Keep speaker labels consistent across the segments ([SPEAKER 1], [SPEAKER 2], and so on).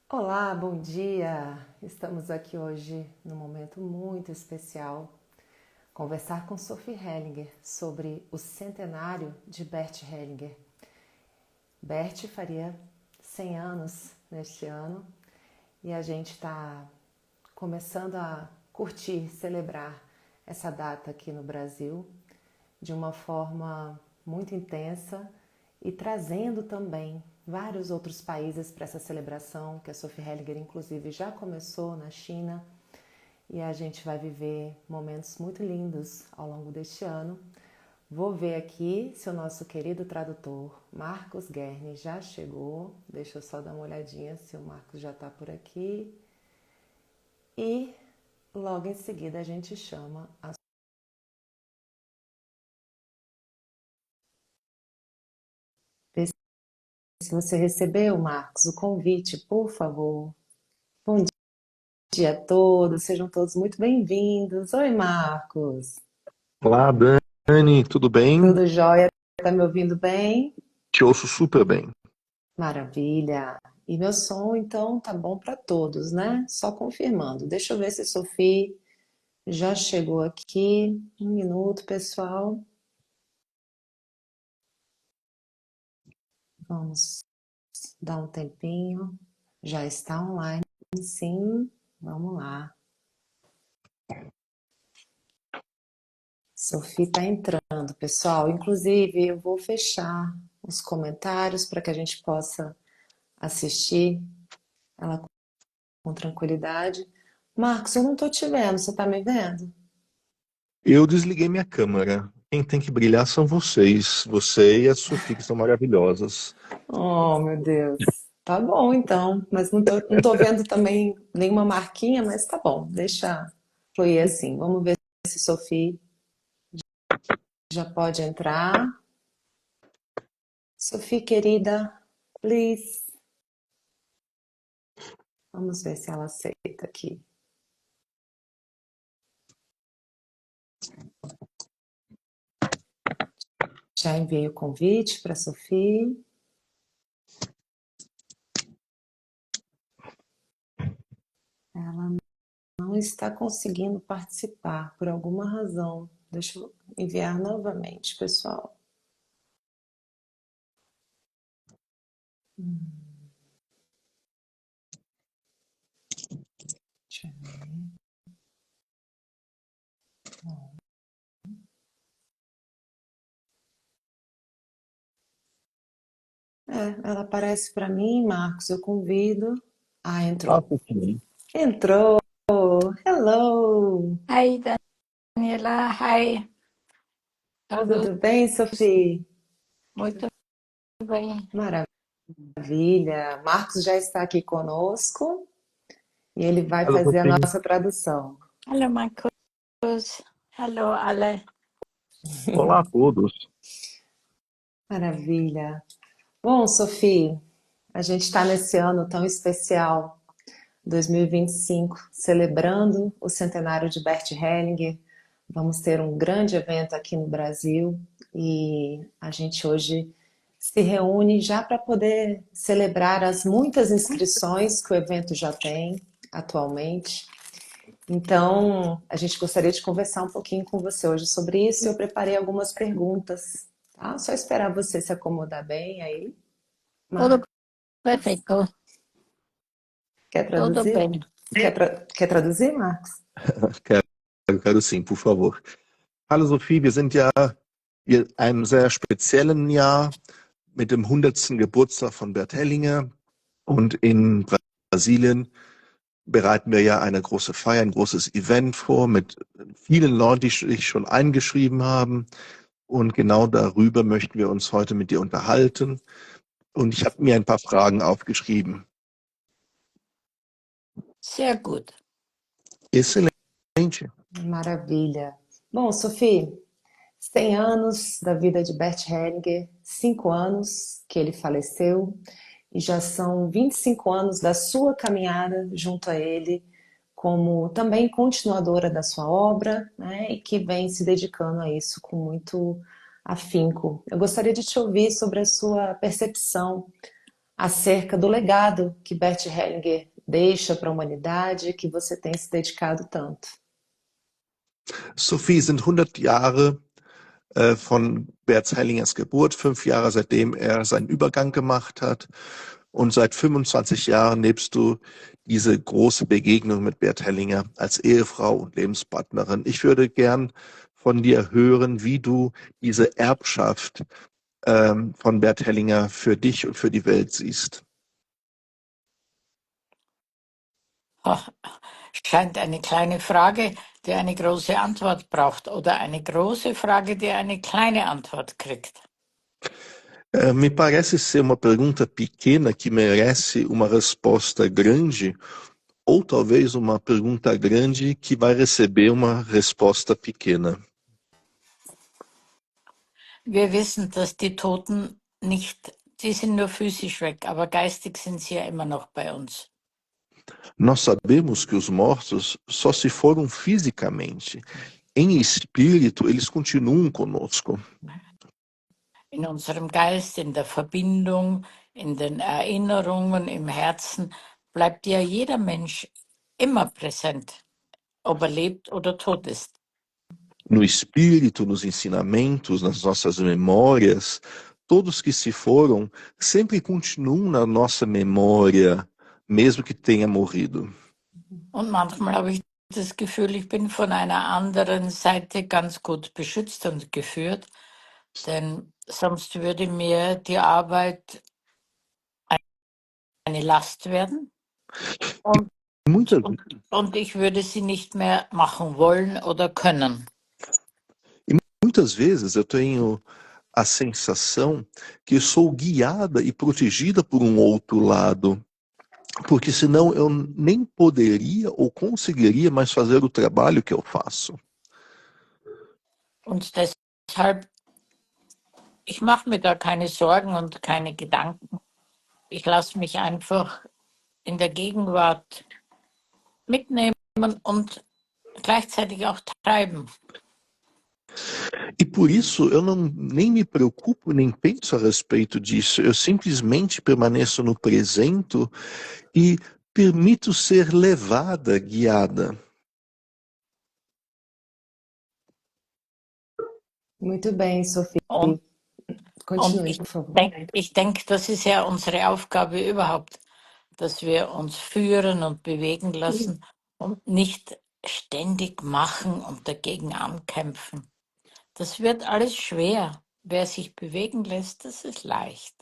[SPEAKER 1] Olá, bom dia! Estamos aqui hoje num momento muito especial, conversar com Sophie Hellinger sobre o centenário de Bert Hellinger. Bert faria 100 anos neste ano e a gente está começando a curtir, celebrar essa data aqui no Brasil de uma forma muito intensa e trazendo também vários outros países para essa celebração, que a Sophie Hellinger inclusive já começou na China, e a gente vai viver momentos muito lindos ao longo deste ano. Vou ver aqui se o nosso querido tradutor Marcos Guerni já chegou. Deixa eu só dar uma olhadinha se o Marcos já está por aqui. E logo em seguida a gente chama a... Se você recebeu, Marcos, o convite, por favor. Bom dia a todos, sejam todos muito bem-vindos. Oi, Marcos.
[SPEAKER 2] Olá, Dani, tudo bem?
[SPEAKER 1] Tudo jóia? Tá me ouvindo bem?
[SPEAKER 2] Te ouço super bem.
[SPEAKER 1] Maravilha. E meu som, então, tá bom para todos, né? Só confirmando. Deixa eu ver se a Sophie já chegou aqui. Um minuto, pessoal. Vamos dar um tempinho. Já está online, sim. Vamos lá. Sophie está entrando, pessoal. Inclusive, eu vou fechar os comentários para que a gente possa assistir ela com tranquilidade. Marcos, eu não estou te vendo, você está me vendo?
[SPEAKER 2] Eu desliguei minha câmera. Quem tem que brilhar são vocês. Você e a Sofia, que são maravilhosas.
[SPEAKER 1] Oh, meu Deus. Tá bom, então. Mas não tô vendo também nenhuma marquinha, mas tá bom. Deixa fluir assim. Vamos ver se Sophie já pode entrar. Sophie, querida, please. Vamos ver se ela aceita aqui. Já enviei o convite para Sophie. Ela não está conseguindo participar por alguma razão. Deixa eu enviar novamente, pessoal. Deixa eu ver. Ela aparece para mim, Marcos, eu convido. Ah,
[SPEAKER 2] Ah,
[SPEAKER 1] entrou.
[SPEAKER 2] sim.
[SPEAKER 1] Entrou! Hello!
[SPEAKER 3] Hai Daniela, hai todos,
[SPEAKER 1] Tudo bem, Sophie?
[SPEAKER 3] muito bem.
[SPEAKER 1] Maravilha! Marcos já está aqui conosco e ele vai
[SPEAKER 2] Hallo,
[SPEAKER 1] fazer a
[SPEAKER 2] Sophie.
[SPEAKER 1] nossa tradução.
[SPEAKER 3] Hallo Markus, hallo alle.
[SPEAKER 2] Olá a todos.
[SPEAKER 1] Maravilha! Bom, Sophie, a gente está nesse ano tão especial, 2025, celebrando o centenário de Bert Hellinger. Vamos ter um grande evento aqui no Brasil e a gente hoje se reúne já para poder celebrar as muitas inscrições que o evento já tem atualmente. Então, a gente gostaria de conversar um pouquinho com você hoje sobre isso. Eu preparei algumas perguntas, tá? Só esperar você se acomodar bem aí.
[SPEAKER 3] Todo
[SPEAKER 1] Marcos,
[SPEAKER 3] perfeito,
[SPEAKER 1] quer
[SPEAKER 3] todo
[SPEAKER 1] traduzir?
[SPEAKER 3] bem.
[SPEAKER 1] Quer traduzir, Marcos?
[SPEAKER 2] Quero sim, por favor. Hallo Sophie, wir sind ja in einem sehr speziellen Jahr mit dem 100. Geburtstag von Bert Hellinger. Und in Brasilien bereiten wir ja eine große Feier, ein großes Event vor mit vielen Leuten, die sich schon eingeschrieben haben. Und genau darüber möchten wir uns heute mit dir unterhalten. Und ich habe mir ein paar Fragen aufgeschrieben.
[SPEAKER 3] Sehr gut.
[SPEAKER 2] Excelente.
[SPEAKER 1] Maravilha. Bom, Sophie, 100 anos da vida de Bert Hellinger, 5 anos que ele faleceu e já são 25 anos da sua caminhada junto a ele, como também continuadora da sua obra, né, e que vem se dedicando a isso com muito afinco. Eu gostaria de te ouvir sobre a sua percepção acerca do legado que Bert Hellinger deixa para a humanidade, que você tem se dedicado tanto.
[SPEAKER 2] Sophie, sind 100 Jahre von Bert Hellingers Geburt, 5 Jahre seitdem er seinen Übergang gemacht hat. Und seit 25 Jahren lebst du diese große Begegnung mit Bert Hellinger als Ehefrau und Lebenspartnerin. Ich würde gern von dir hören, wie du diese Erbschaft von Bert Hellinger für dich und für die Welt siehst.
[SPEAKER 3] Oh, scheint eine kleine Frage, die eine große Antwort braucht, oder eine große Frage, die eine kleine Antwort kriegt.
[SPEAKER 2] Me parece ser uma pergunta pequena que merece uma resposta grande, ou talvez uma pergunta grande que vai receber uma resposta pequena.
[SPEAKER 3] Wir wissen, dass die Toten nicht, die sind nur physisch weg, aber geistig sind sie ja immer noch bei uns.
[SPEAKER 2] Nós sabemos que os mortos só se foram fisicamente. Em espírito, eles continuam conosco.
[SPEAKER 3] In unserem Geist, in der Verbindung, in den Erinnerungen, im Herzen bleibt ja jeder Mensch immer präsent, ob er lebt oder tot ist.
[SPEAKER 2] No espírito, nos ensinamentos, nas nossas memórias, todos que se foram sempre continuam na nossa memória, mesmo que tenha morrido.
[SPEAKER 3] Und manchmal habe ich das Gefühl, ich bin von einer anderen Seite ganz gut beschützt und geführt, denn sonst würde mir die Arbeit eine Last werden und,
[SPEAKER 2] Muitas,
[SPEAKER 3] und ich würde sie nicht mehr machen wollen oder können.
[SPEAKER 2] muitas vezes eu tenho a sensação que sou guiada e protegida por um outro lado, porque senão eu nem poderia ou conseguiria mais fazer o trabalho que eu faço.
[SPEAKER 3] Und deshalb, ich mache mir da keine Sorgen und keine Gedanken. Ich lasse mich einfach in der Gegenwart mitnehmen und gleichzeitig auch treiben.
[SPEAKER 2] E por isso eu nem me preocupo, nem penso a respeito disso. Eu simplesmente permaneço no presente e permito ser levada, guiada.
[SPEAKER 1] Muito bem, Sophie.
[SPEAKER 3] Und,
[SPEAKER 1] Continue,
[SPEAKER 3] ich
[SPEAKER 1] por favor.
[SPEAKER 3] ich denke, das ist ja unsere Aufgabe überhaupt, dass wir uns führen und bewegen lassen und nicht ständig machen und dagegen ankämpfen. Das wird alles schwer. Wer sich bewegen lässt, das ist leicht.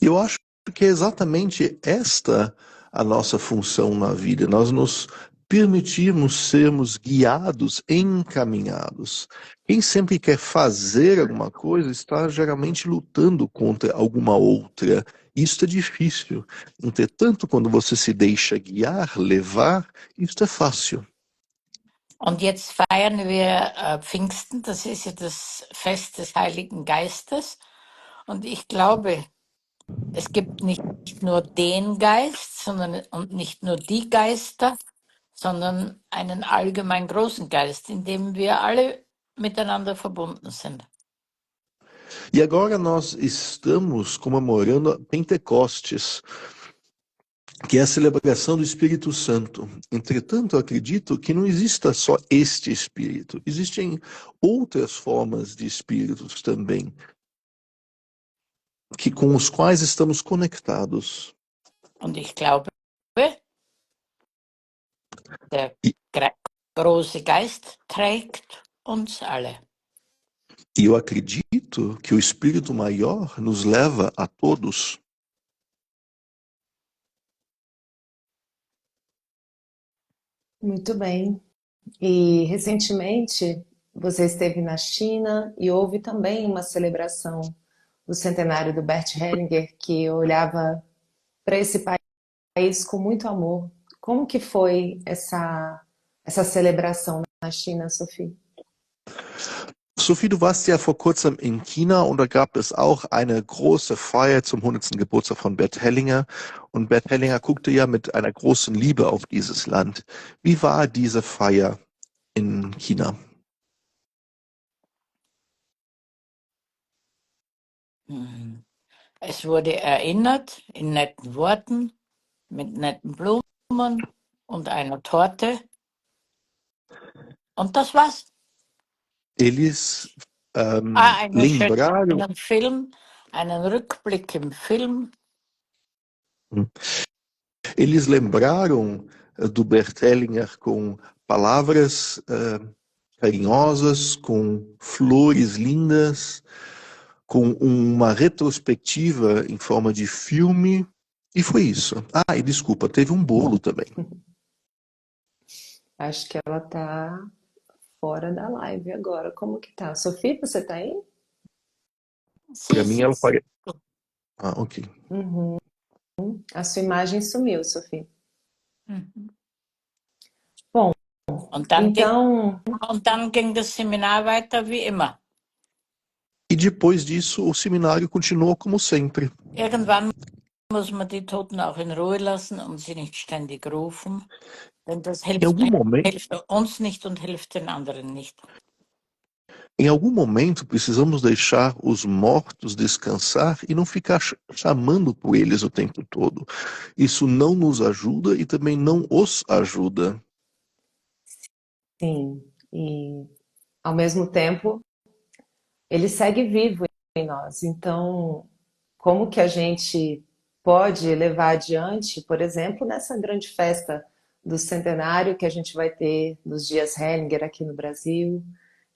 [SPEAKER 2] E eu acho que é exatamente esta a nossa função na vida. Nós nos permitirmos sermos guiados, encaminhados. Quem sempre quer fazer alguma coisa está geralmente lutando contra alguma outra. Isso é difícil. Entretanto, quando você se deixa guiar, levar, isso é fácil.
[SPEAKER 3] Und jetzt feiern wir Pfingsten, das ist ja das Fest des Heiligen Geistes. Und ich glaube, es gibt nicht nur den Geist, und nicht nur die Geister, sondern einen allgemein großen Geist, in dem wir alle miteinander verbunden sind.
[SPEAKER 2] E agora nós estamos comemorando Pentecostes, que é a celebração do Espírito Santo. Entretanto, eu acredito que não exista só este Espírito. Existem outras formas de Espíritos também, com os quais estamos conectados.
[SPEAKER 3] Und ich glaube, der
[SPEAKER 2] E,
[SPEAKER 3] große Geist trägt uns alle.
[SPEAKER 2] e eu acredito que o Espírito Maior nos leva a todos.
[SPEAKER 1] Muito bem. E recentemente você esteve na China e houve também uma celebração do centenário do Bert Hellinger que olhava para esse país com muito amor. Como que foi essa celebração na China, Sophie?
[SPEAKER 2] Sophie, du warst ja vor kurzem in China und da gab es auch eine große Feier zum 100. Geburtstag von Bert Hellinger. Und Bert Hellinger guckte ja mit einer großen Liebe auf dieses Land. Wie war diese Feier in China?
[SPEAKER 3] Mhm. Es wurde erinnert in netten Worten, mit netten Blumen und einer Torte. Und das war's.
[SPEAKER 2] Eles
[SPEAKER 3] Einen
[SPEAKER 2] lembraram,
[SPEAKER 3] schönen Film, einen Rückblick im Film.
[SPEAKER 2] eles lembraram do Bert Hellinger com palavras carinhosas, com flores lindas, com uma retrospectiva em forma de filme, e foi isso. Ah, e desculpa, teve um bolo também.
[SPEAKER 1] Acho que ela tá fora da live agora. Como que tá? Sofia, você tá aí?
[SPEAKER 2] Para
[SPEAKER 3] Sí,
[SPEAKER 2] mim
[SPEAKER 3] sí,
[SPEAKER 2] ela
[SPEAKER 3] sí.
[SPEAKER 2] parece... Ah, ok.
[SPEAKER 1] Uhum. A sua imagem sumiu, Sofia.
[SPEAKER 3] Mhm.
[SPEAKER 1] Bom,
[SPEAKER 3] Und dann,
[SPEAKER 1] então,
[SPEAKER 3] und dann ging das Seminar weiter wie immer.
[SPEAKER 2] E depois disso, o seminário continuou como sempre.
[SPEAKER 3] Irgendwann muss man die Toten auch in Ruhe lassen und sie nicht ständig rufen, denn das
[SPEAKER 2] Em algum momento,
[SPEAKER 3] hilft uns nicht und hilft den anderen nicht.
[SPEAKER 2] em algum momento precisamos deixar os mortos descansar e não ficar chamando por eles o tempo todo. Isso não nos ajuda e também não os ajuda.
[SPEAKER 1] sim, e ao mesmo tempo, ele segue vivo em nós. Então, como que a gente pode levar adiante, por exemplo, nessa grande festa do centenário que a gente vai ter nos dias Hellinger aqui no Brasil,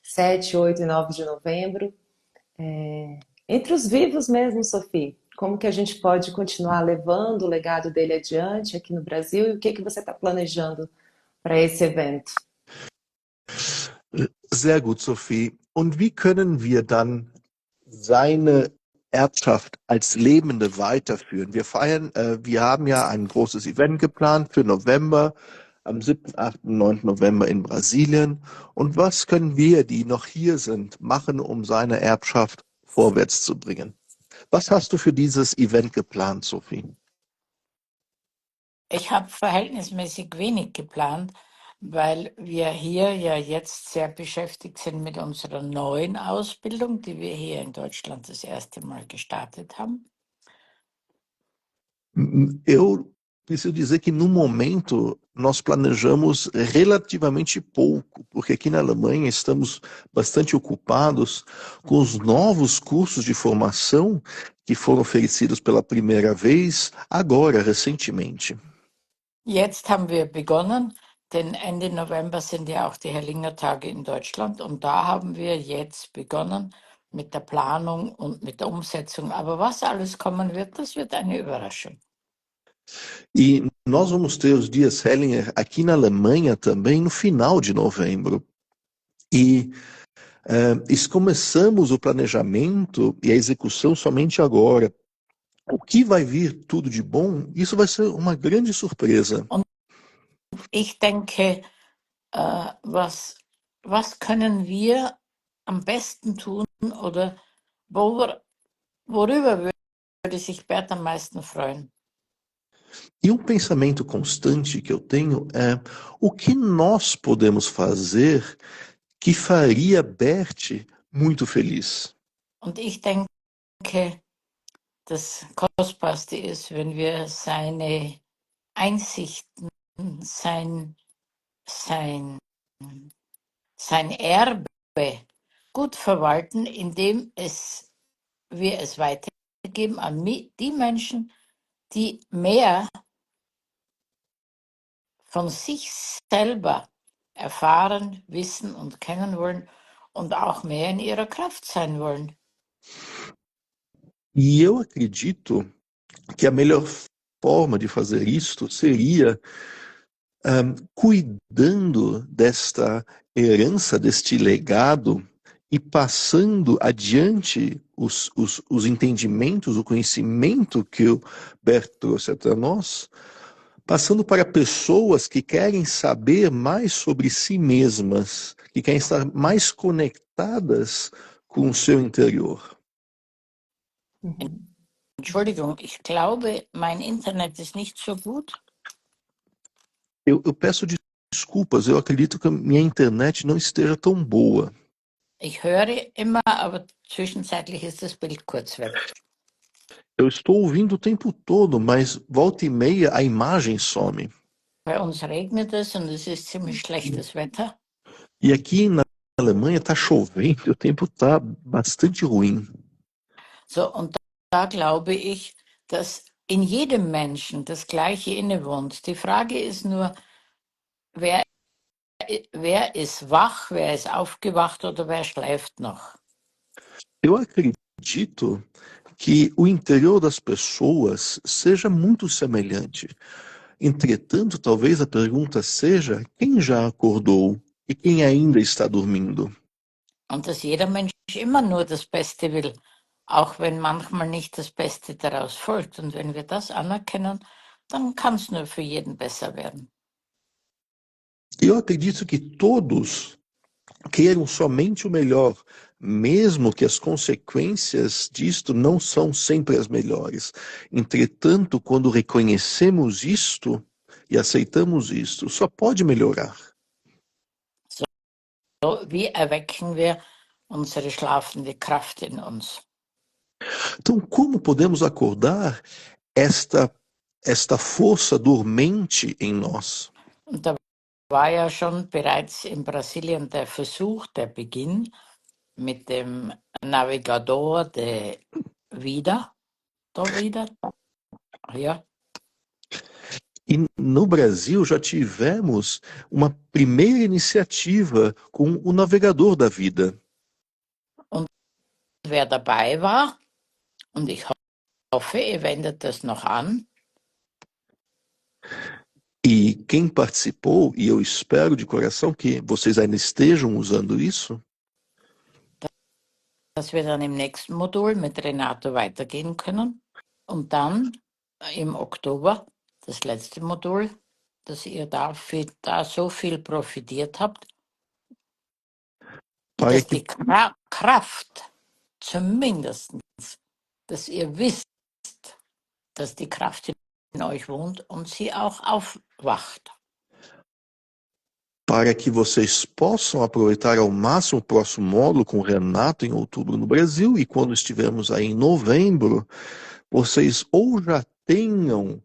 [SPEAKER 1] 7, 8 e 9 de novembro. Entre os vivos mesmo, Sophie, como que a gente pode continuar levando o legado dele adiante aqui no Brasil e o que que você está planejando para esse evento?
[SPEAKER 2] Sehr gut, Sophie. Und wie können wir dann seine Erbschaft als Lebende weiterführen? Wir haben ja ein großes Event geplant für November, am 7., 8., 9. November in Brasilien. Und was können wir, die noch hier sind, machen, um seine Erbschaft vorwärts zu bringen? Was hast du für dieses Event geplant, Sophie?
[SPEAKER 3] Ich habe verhältnismäßig wenig geplant, weil wir hier ja jetzt sehr beschäftigt sind mit unserer neuen Ausbildung, die wir hier in Deutschland das erste Mal gestartet haben.
[SPEAKER 2] Eu preciso dizer que no momento nós planejamos relativamente pouco, porque aqui na Alemanha estamos bastante ocupados com os novos cursos de formação que foram oferecidos pela primeira vez agora, recentemente.
[SPEAKER 3] Jetzt haben wir begonnen, denn Ende November sind ja auch die Hellinger Tage in Deutschland und da haben wir jetzt begonnen mit der Planung und mit der Umsetzung. Aber was alles kommen wird, das wird eine Überraschung.
[SPEAKER 2] E nós vamos ter os dias Hellinger aqui na Alemanha também no final de novembro. E começamos o planejamento e a execução somente agora. O que vai vir tudo de bom, isso vai ser uma grande surpresa.
[SPEAKER 3] Ich denke, was können wir am besten tun oder worüber würde sich Bert am meisten freuen?
[SPEAKER 2] E um pensamento constante que eu tenho é o que nós podemos fazer que faria Bert muito feliz.
[SPEAKER 3] Und ich denke, das Kostbarste ist, wenn wir seine Einsichten, sein Erbe gut verwalten, indem wir es weitergeben an die Menschen, die mehr von sich selber erfahren, wissen und kennen wollen und auch mehr in ihrer Kraft sein wollen.
[SPEAKER 2] E eu acredito que a melhor forma de fazer isto seria cuidando desta herança, deste legado e passando adiante os entendimentos, o conhecimento que o Bert trouxe até nós, passando para pessoas que querem saber mais sobre si mesmas, que querem estar mais conectadas com o seu interior.
[SPEAKER 1] Uhum.
[SPEAKER 3] Entschuldigung, ich glaube, mein Internet ist nicht so gut.
[SPEAKER 2] Eu peço desculpas, eu acredito que a minha internet não esteja tão boa.
[SPEAKER 3] Ich höre immer, aber zwischenzeitlich ist das Bild kurz weg.
[SPEAKER 2] Eu estou ouvindo o tempo todo, mas volta e meia a imagem some.
[SPEAKER 3] Bei uns regnet es und es ist ziemlich schlechtes Wetter.
[SPEAKER 2] E aqui na Alemanha está chovendo, o tempo está bastante ruim.
[SPEAKER 3] So, und da glaube ich, dass in jedem Menschen das Gleiche innewohnt. Die Frage ist nur, wer ist wach, wer ist aufgewacht oder wer schläft noch?
[SPEAKER 2] Eu acredito que o interior das pessoas seja muito semelhante. Entretanto, talvez a pergunta seja quem já acordou e quem ainda está dormindo.
[SPEAKER 3] Und dass jeder Mensch immer nur das Beste will, auch wenn manchmal nicht das Beste daraus folgt. Und wenn wir das anerkennen, dann kann es nur für jeden besser werden.
[SPEAKER 2] Eu acredito que todos queiram somente o melhor, mesmo que as consequências disto não são sempre as melhores. Entretanto, quando reconhecemos isto e aceitamos isto, só pode melhorar.
[SPEAKER 3] So, wie erwecken wir unsere schlafende Kraft in uns?
[SPEAKER 2] Então, como podemos acordar esta força dormente em nós?
[SPEAKER 3] Und da war ja schon bereits in Brasilien der Versuch, der Beginn mit dem Navegador de Vida. Ja.
[SPEAKER 2] E no Brasil já tivemos uma primeira iniciativa com o navegador da vida.
[SPEAKER 3] Wer dabei war, und ich hoffe, ihr wendet das noch an.
[SPEAKER 2] E quem participou, e eu espero de coração que vocês ainda estejam usando isso,
[SPEAKER 3] dass wir dann im nächsten Modul mit Renato weitergehen können. Und dann im Oktober das letzte Modul, dass ihr da so viel profitiert habt,
[SPEAKER 2] para
[SPEAKER 3] dass
[SPEAKER 2] que,
[SPEAKER 3] die Kraft zumindest, dass ihr wisst, dass die Kraft in euch wohnt und sie auch aufwacht.
[SPEAKER 2] para que vocês possam aproveitar ao máximo o próximo módulo com o Renato em outubro no Brasil, e quando estivermos aí em novembro, vocês ou já tenham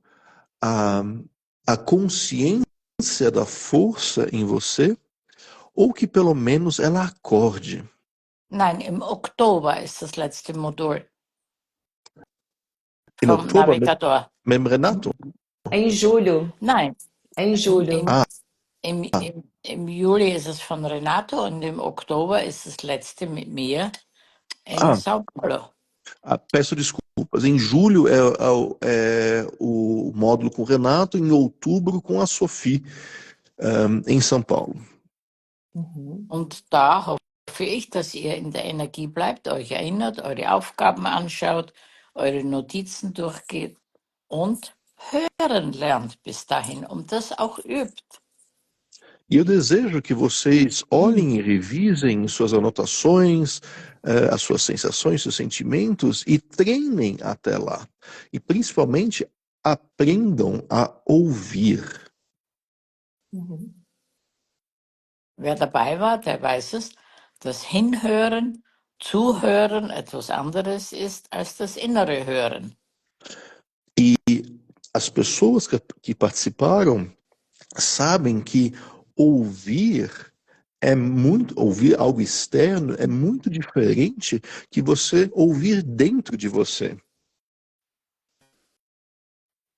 [SPEAKER 2] a consciência da força em você, ou que pelo menos ela acorde.
[SPEAKER 3] Nein, im Oktober ist das letzte Modul
[SPEAKER 2] Em
[SPEAKER 3] vom
[SPEAKER 2] outubro,
[SPEAKER 3] Navigador.
[SPEAKER 2] mesmo Renato?
[SPEAKER 1] É em julho.
[SPEAKER 3] Nein,
[SPEAKER 1] É em julho.
[SPEAKER 3] im Juli ist es von Renato und im Oktober ist das letzte mit mir in São Paulo.
[SPEAKER 2] Peço desculpas. Em julho é o módulo com o Renato, em outubro com a Sophie, em São Paulo.
[SPEAKER 3] Und da hoffe ich, dass ihr in der Energie bleibt, euch erinnert, eure Aufgaben anschaut, eure Notizen durchgeht und hören lernt bis dahin und das auch übt.
[SPEAKER 2] E eu desejo que vocês olhem e revisem suas anotações, as suas sensações, seus sentimentos e treinem até lá. E principalmente aprendam a ouvir.
[SPEAKER 3] Wer dabei war, der weiß es, das Hinhören, Zuhören etwas anderes ist als das innere Hören.
[SPEAKER 2] E as pessoas que participaram sabem que ouvir algo externo é muito diferente que você ouvir dentro de você.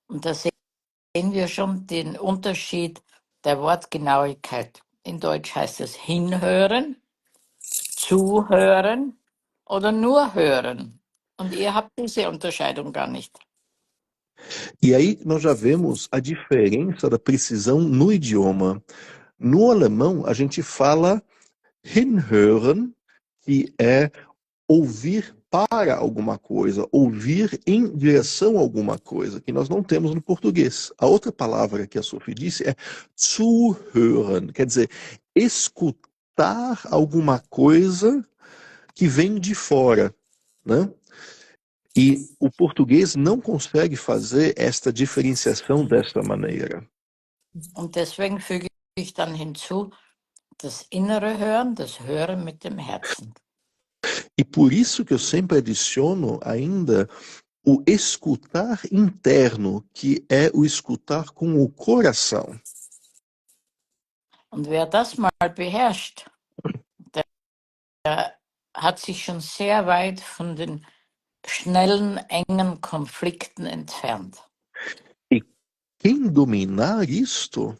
[SPEAKER 3] Und da sehen wir schon den Unterschied der Wortgenauigkeit. In Deutsch heißt es hinhören, zuhören oder nur hören. Und ihr habt diese Unterscheidung gar nicht.
[SPEAKER 2] E aí nós já vemos a diferença da precisão no idioma. No alemão, a gente fala hinhören, que é ouvir para alguma coisa, ouvir em direção a alguma coisa, que nós não temos no português. A outra palavra que a Sophie disse é zuhören, quer dizer, escutar alguma coisa que vem de fora, né? E o português não consegue fazer esta diferenciação desta maneira.
[SPEAKER 3] Und deswegen füge ich dann hinzu, das innere Hören, das Hören mit dem Herzen.
[SPEAKER 2] E por isso que eu sempre adiciono ainda o escutar interno, que é o escutar com o coração.
[SPEAKER 3] Und wer das mal beherrscht, der hat sich schon sehr weit von den schnellen, engen Konflikten entfernt.
[SPEAKER 2] E quem dominar isto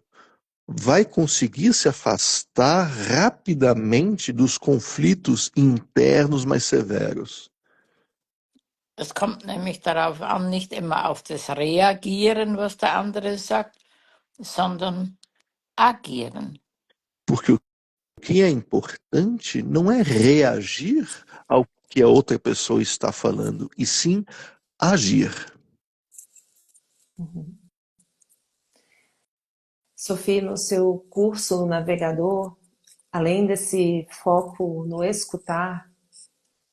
[SPEAKER 2] vai conseguir se afastar rapidamente dos conflitos internos mais severos.
[SPEAKER 3] Es kommt nämlich darauf an, nicht immer auf das Reagieren, was der andere sagt, sondern agieren.
[SPEAKER 2] Porque o que é importante não é reagir ao que a outra pessoa está falando, e sim agir.
[SPEAKER 1] Uhum. Sophie, no seu curso navegador, além desse foco no escutar,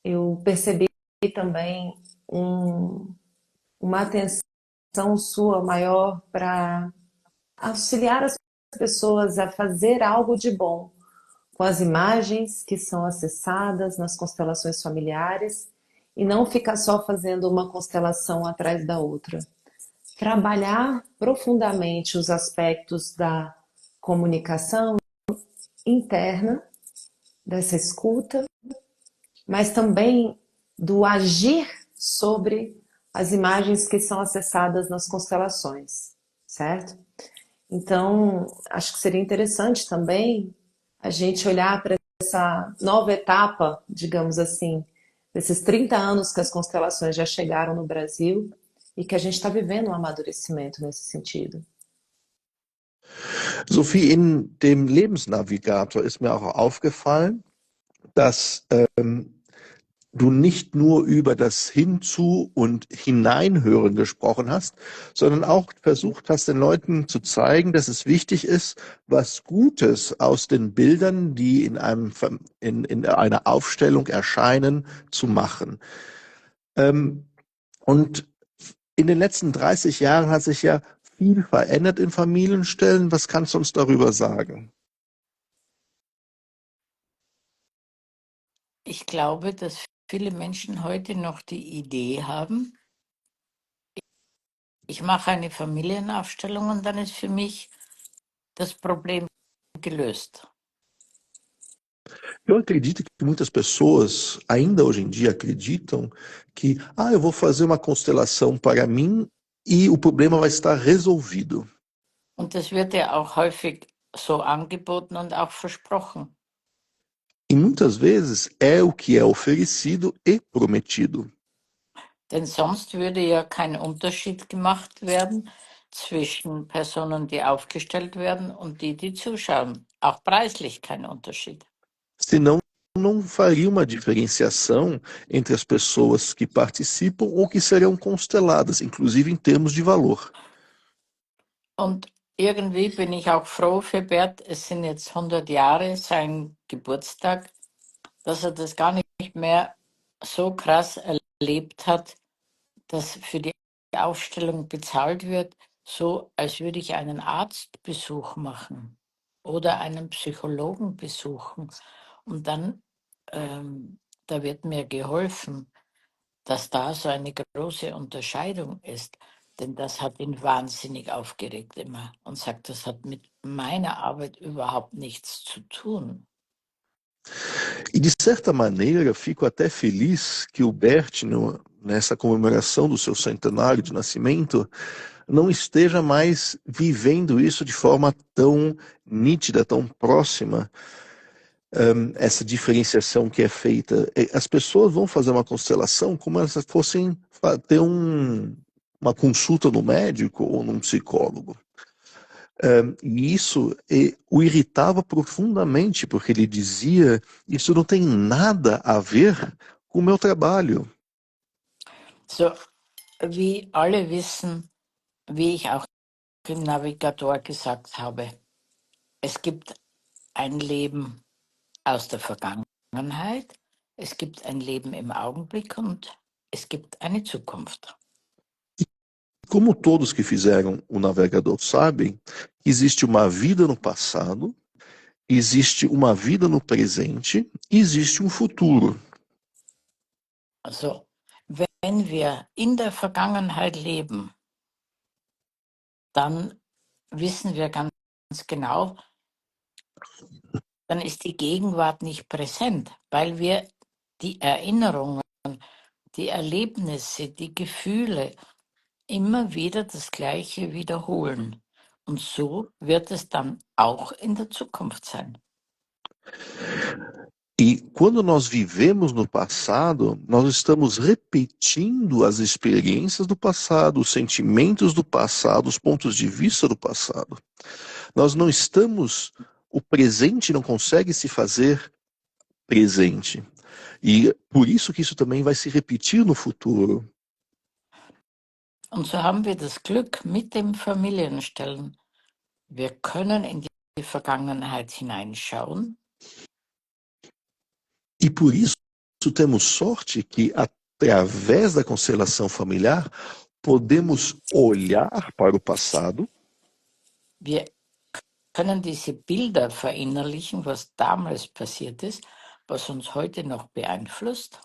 [SPEAKER 1] eu percebi também uma atenção sua maior para auxiliar as pessoas a fazer algo de bom com as imagens que são acessadas nas constelações familiares e não ficar só fazendo uma constelação atrás da outra. Trabalhar profundamente os aspectos da comunicação interna, dessa escuta, mas também do agir sobre as imagens que são acessadas nas constelações, certo? Então, acho que seria interessante também a gente olhar para essa nova etapa, digamos assim, desses 30 anos que as constelações já chegaram no Brasil e que a gente está vivendo um amadurecimento nesse sentido.
[SPEAKER 2] Sophie, in dem Lebensnavigator ist mir auch aufgefallen, dass du nicht nur über das Hinzu- und Hineinhören gesprochen hast, sondern auch versucht hast, den Leuten zu zeigen, dass es wichtig ist, was Gutes aus den Bildern, die in einer Aufstellung erscheinen, zu machen. Und in den letzten 30 Jahren hat sich ja viel verändert in Familienstellen. Was kannst du uns darüber sagen?
[SPEAKER 3] Ich glaube, dass viele Menschen heute noch die Idee haben, ich mache eine Familienaufstellung und dann ist für mich das Problem gelöst.
[SPEAKER 2] Eu acredito que muitas pessoas, ainda hoje em dia, acreditam que, eu vou fazer uma constelação para mim e o problema vai estar resolvido.
[SPEAKER 3] Und das wird ja auch häufig so angeboten und auch versprochen.
[SPEAKER 2] E muitas vezes é o que é oferecido e prometido.
[SPEAKER 3] Denn sonst würde ja kein Unterschied gemacht werden zwischen Personen, die aufgestellt werden und die zuschauen. Auch preislich kein Unterschied.
[SPEAKER 2] Senão, não faria uma diferenciação entre as pessoas que participam ou que serão consteladas, inclusive em termos de valor.
[SPEAKER 3] Und irgendwie bin ich auch froh für Bert, es sind jetzt 100 Jahre sein Geburtstag, dass er das gar nicht mehr so krass erlebt hat, dass für die Aufstellung bezahlt wird, so als würde ich einen Arztbesuch machen oder einen Psychologen besuchen. Und dann, da wird mir geholfen, dass da so eine große Unterscheidung ist. Denn das hat ihn wahnsinnig aufgeregt immer und sagt, das hat mit meiner Arbeit überhaupt nichts zu tun.
[SPEAKER 2] E de certa maneira, fico até feliz que o Bert, nessa comemoração do seu centenário de nascimento, não esteja mais vivendo isso de forma tão nítida, tão próxima, essa diferenciação que é feita. As pessoas vão fazer uma constelação como se fossem ter uma consulta no médico ou num psicólogo. E isso o irritava profundamente, porque ele dizia: isso não tem nada a ver com o meu trabalho.
[SPEAKER 3] So, wie alle wissen, wie ich auch im Navigator gesagt habe, es gibt ein Leben aus der Vergangenheit, es gibt ein Leben im Augenblick und es gibt eine Zukunft.
[SPEAKER 2] Como todos que fizeram o navegador sabem, existe uma vida no passado, existe uma vida no presente e existe um futuro.
[SPEAKER 3] Also, wenn wir in der Vergangenheit leben, dann wissen wir ganz genau, dann ist die Gegenwart nicht präsent, weil wir die Erinnerungen, die Erlebnisse, die Gefühle immer wieder das Gleiche wiederholen. Und so wird es dann auch in der Zukunft sein.
[SPEAKER 2] E quando nós vivemos no passado, nós estamos repetindo as experiências do passado, os sentimentos do passado, os pontos de vista do passado. Nós não estamos, o presente não consegue se fazer presente. E por isso que isso também vai se repetir no futuro.
[SPEAKER 3] Und so haben wir das Glück mit dem Familienstellen. Wir können in die Vergangenheit hineinschauen.
[SPEAKER 2] E por isso temos sorte que, através da constelação familiar, podemos olhar para o passado.
[SPEAKER 3] Wir können diese Bilder verinnerlichen, was damals passiert ist, was uns heute noch beeinflusst.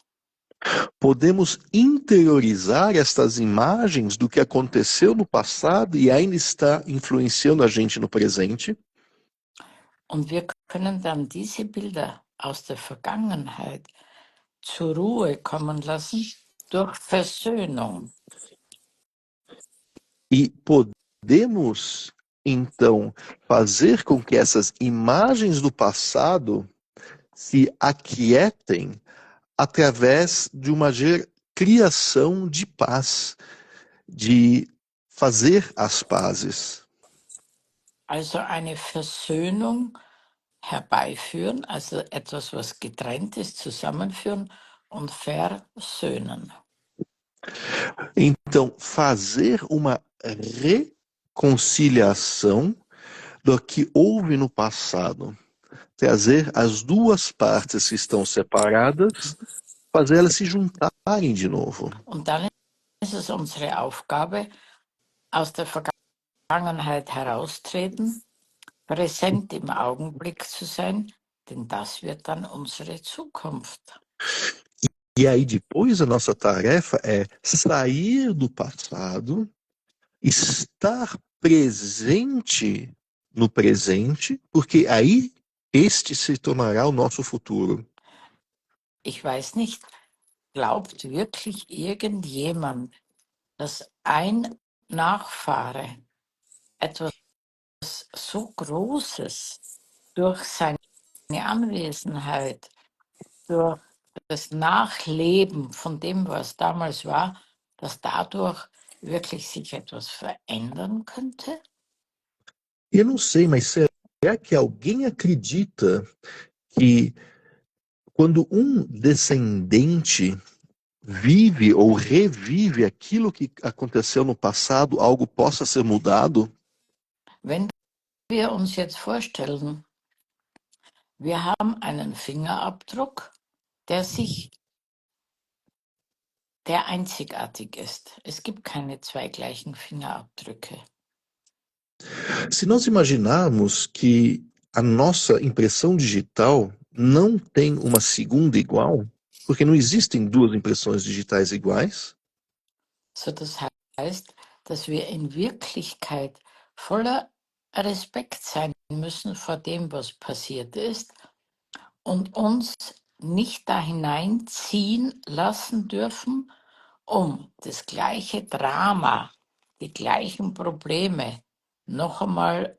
[SPEAKER 2] Podemos interiorizar estas imagens do que aconteceu no passado e ainda está influenciando a gente no presente.
[SPEAKER 3] Und wir können dann diese Bilder aus der Vergangenheit zur Ruhe kommen lassen durch Versöhnung.
[SPEAKER 2] E podemos, então, fazer com que essas imagens do passado se aquietem através de uma criação de paz, de fazer as pazes.
[SPEAKER 3] Also eine Versöhnung herbeiführen, also etwas, was getrennt ist, zusammenführen und versöhnen.
[SPEAKER 2] Então, fazer uma reconciliação do que houve no passado. Trazer as duas partes que estão separadas, fazer elas se juntarem de novo.
[SPEAKER 3] Und dann ist es unsere Aufgabe, aus der Vergangenheit heraustreten, präsent im Augenblick zu sein, denn das wird dann unsere Zukunft.
[SPEAKER 2] E aí depois a nossa tarefa é sair do passado, estar presente no presente, porque aí este se tornará o nosso futuro.
[SPEAKER 3] Ich weiß nicht, glaubt wirklich irgendjemand, dass ein Nachfahre etwas so Großes durch seine Anwesenheit, durch das Nachleben von dem, was damals war, dass dadurch wirklich sich etwas verändern könnte?
[SPEAKER 2] Eu não sei, mas será que alguém acredita que quando um descendente vive ou revive aquilo que aconteceu no passado, algo possa ser mudado?
[SPEAKER 3] Wenn wir uns jetzt vorstellen, wir haben einen Fingerabdruck, der einzigartig ist. Es gibt keine zwei gleichen Fingerabdrücke.
[SPEAKER 2] Se nós imaginarmos que a nossa impressão digital não tem uma segunda igual, porque não existem duas impressões digitais iguais,
[SPEAKER 3] So, das heißt, dass wir in Wirklichkeit voller Respekt sein müssen vor dem, was passiert ist und uns nicht da hineinziehen lassen dürfen, um das gleiche Drama, die gleichen Probleme noch einmal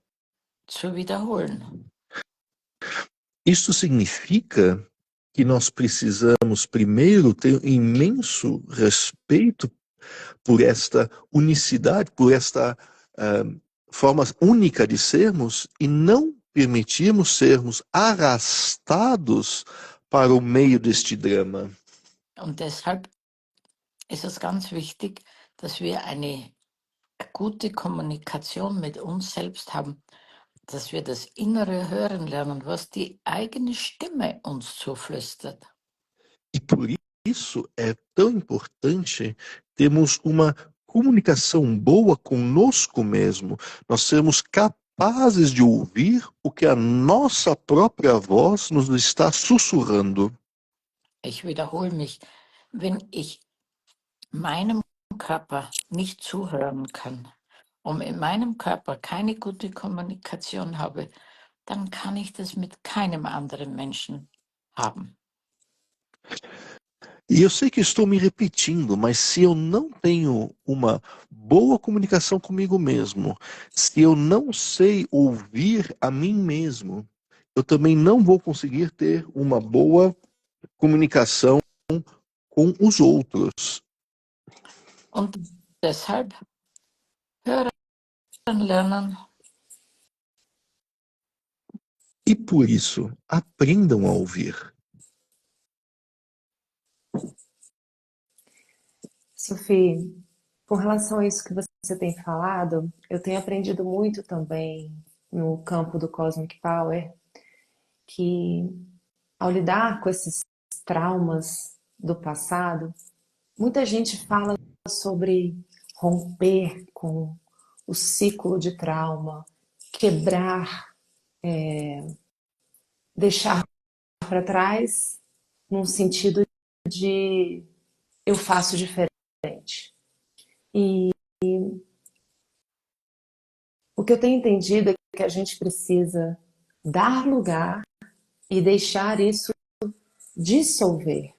[SPEAKER 3] zu wiederholen.
[SPEAKER 2] isso significa que nós precisamos primeiro ter um imenso respeito por esta unicidade, por esta forma única de sermos e não permitirmos sermos arrastados para o meio deste drama.
[SPEAKER 3] Und deshalb ist es ganz wichtig, dass wir eine gute Kommunikation mit uns selbst haben, dass wir das Innere hören lernen, was die eigene Stimme uns zuflüstert.
[SPEAKER 2] E por isso é tão importante termos uma comunicação boa conosco mesmo, nós sermos capazes de ouvir o que a nossa própria voz nos está sussurrando.
[SPEAKER 3] Ich wiederhole mich, wenn ich meinem Körper nicht zuhören kann und in meinem Körper keine gute Kommunikation habe, dann kann ich das mit keinem anderen Menschen haben.
[SPEAKER 2] E eu sei que estou me repetindo, mas se eu não tenho uma boa comunicação comigo mesmo, se eu não sei ouvir a mim mesmo, eu também não vou conseguir ter uma boa comunicação com os outros.
[SPEAKER 3] Und deshalb hören lernen.
[SPEAKER 2] E por isso, aprendam a ouvir.
[SPEAKER 1] Sophie, com relação a isso que você tem falado, eu tenho aprendido muito também no campo do Cosmic Power, que ao lidar com esses traumas do passado, muita gente fala sobre romper com o ciclo de trauma, quebrar, deixar para trás, num sentido de eu faço diferente. E o que eu tenho entendido é que a gente precisa dar lugar e deixar isso dissolver.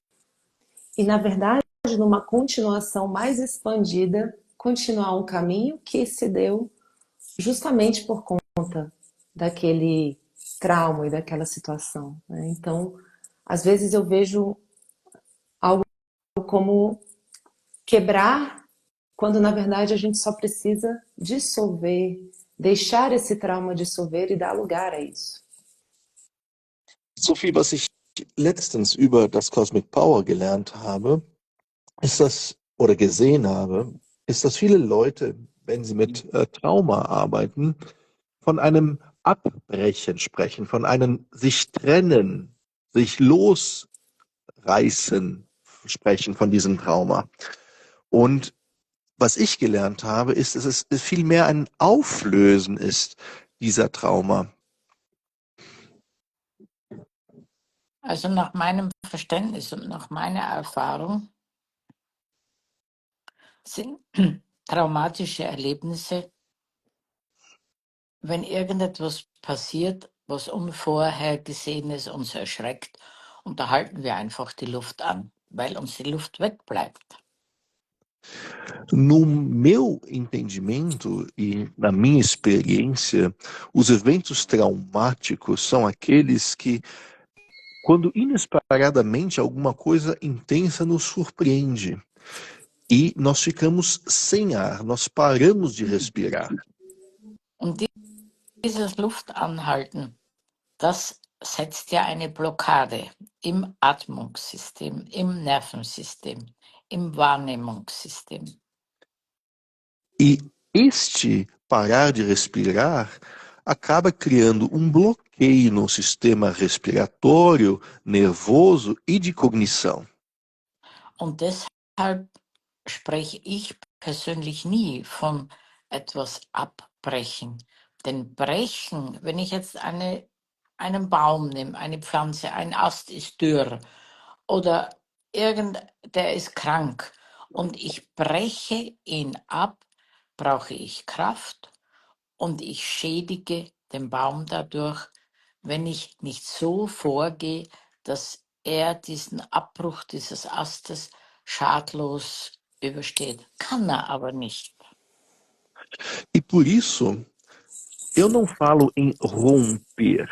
[SPEAKER 1] E, na verdade, numa continuação mais expandida, continuar um caminho que se deu justamente por conta daquele trauma e daquela situação, né? Então, às vezes eu vejo algo como quebrar, quando na verdade a gente só precisa dissolver, deixar esse trauma dissolver e dar lugar a isso.
[SPEAKER 2] Sophie, was ich letztens über das Cosmic Power gelernt habe, ist das, oder gesehen habe, ist, dass viele Leute, wenn sie mit Trauma arbeiten, von einem Abbrechen sprechen, von einem sich trennen, sich losreißen sprechen von diesem Trauma. Und was ich gelernt habe, ist, dass es vielmehr ein Auflösen ist, dieser Trauma.
[SPEAKER 3] Also nach meinem Verständnis und nach meiner Erfahrung sind traumatische Erlebnisse, wenn irgendetwas passiert, was Unvorhergesehenes uns erschreckt, und da halten wir einfach die Luft an, weil uns die Luft wegbleibt.
[SPEAKER 2] No meu entendimento e na minha experiência, os eventos traumáticos são aqueles que, quando inesperadamente alguma coisa intensa nos surpreende e nós ficamos sem ar, nós paramos de respirar.
[SPEAKER 3] Und dieses Luftanhalten, das setzt ja eine Blockade im Atmungssystem, im Nervensystem, im Wahrnehmungssystem.
[SPEAKER 2] E este parar de respirar acaba criando um bloqueio no sistema respiratório, nervoso e de cognição.
[SPEAKER 3] Und deshalb spreche ich persönlich nie von etwas abbrechen. Denn brechen, wenn ich jetzt einen Baum nehme, eine Pflanze, ein Ast ist dürr oder der ist krank und ich breche ihn ab, brauche ich Kraft und ich schädige den Baum dadurch, wenn ich nicht so vorgehe, dass er diesen Abbruch dieses Astes schadlos übersteht. Kann er aber nicht.
[SPEAKER 2] E por isso, eu não falo em romper.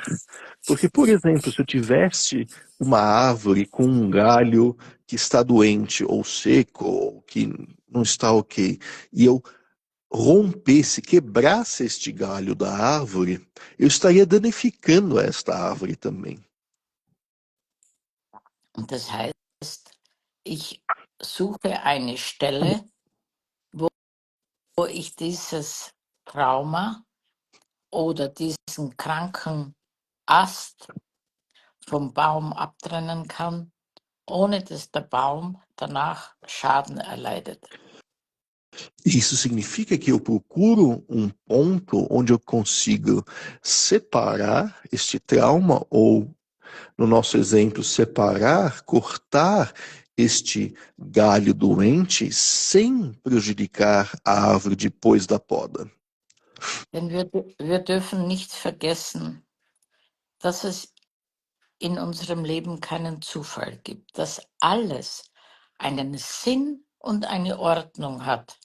[SPEAKER 2] Porque, por exemplo, se eu tivesse uma árvore com um galho que está doente ou seco, ou que não está ok, e eu rompesse, quebrasse este galho da árvore, eu estaria danificando esta árvore também.
[SPEAKER 3] Und das heißt, ich suche eine Stelle, wo ich dieses Trauma oder diesen kranken Ast vom Baum abtrennen kann, ohne dass der Baum danach Schaden erleidet.
[SPEAKER 2] Isso significa que eu procuro um ponto onde eu consigo separar este trauma, ou, no nosso exemplo, separar, cortar este galho doente sem prejudicar a árvore depois da poda.
[SPEAKER 3] Denn wir dürfen nicht vergessen, dass es in unserem Leben keinen Zufall gibt, dass alles einen Sinn und eine Ordnung hat,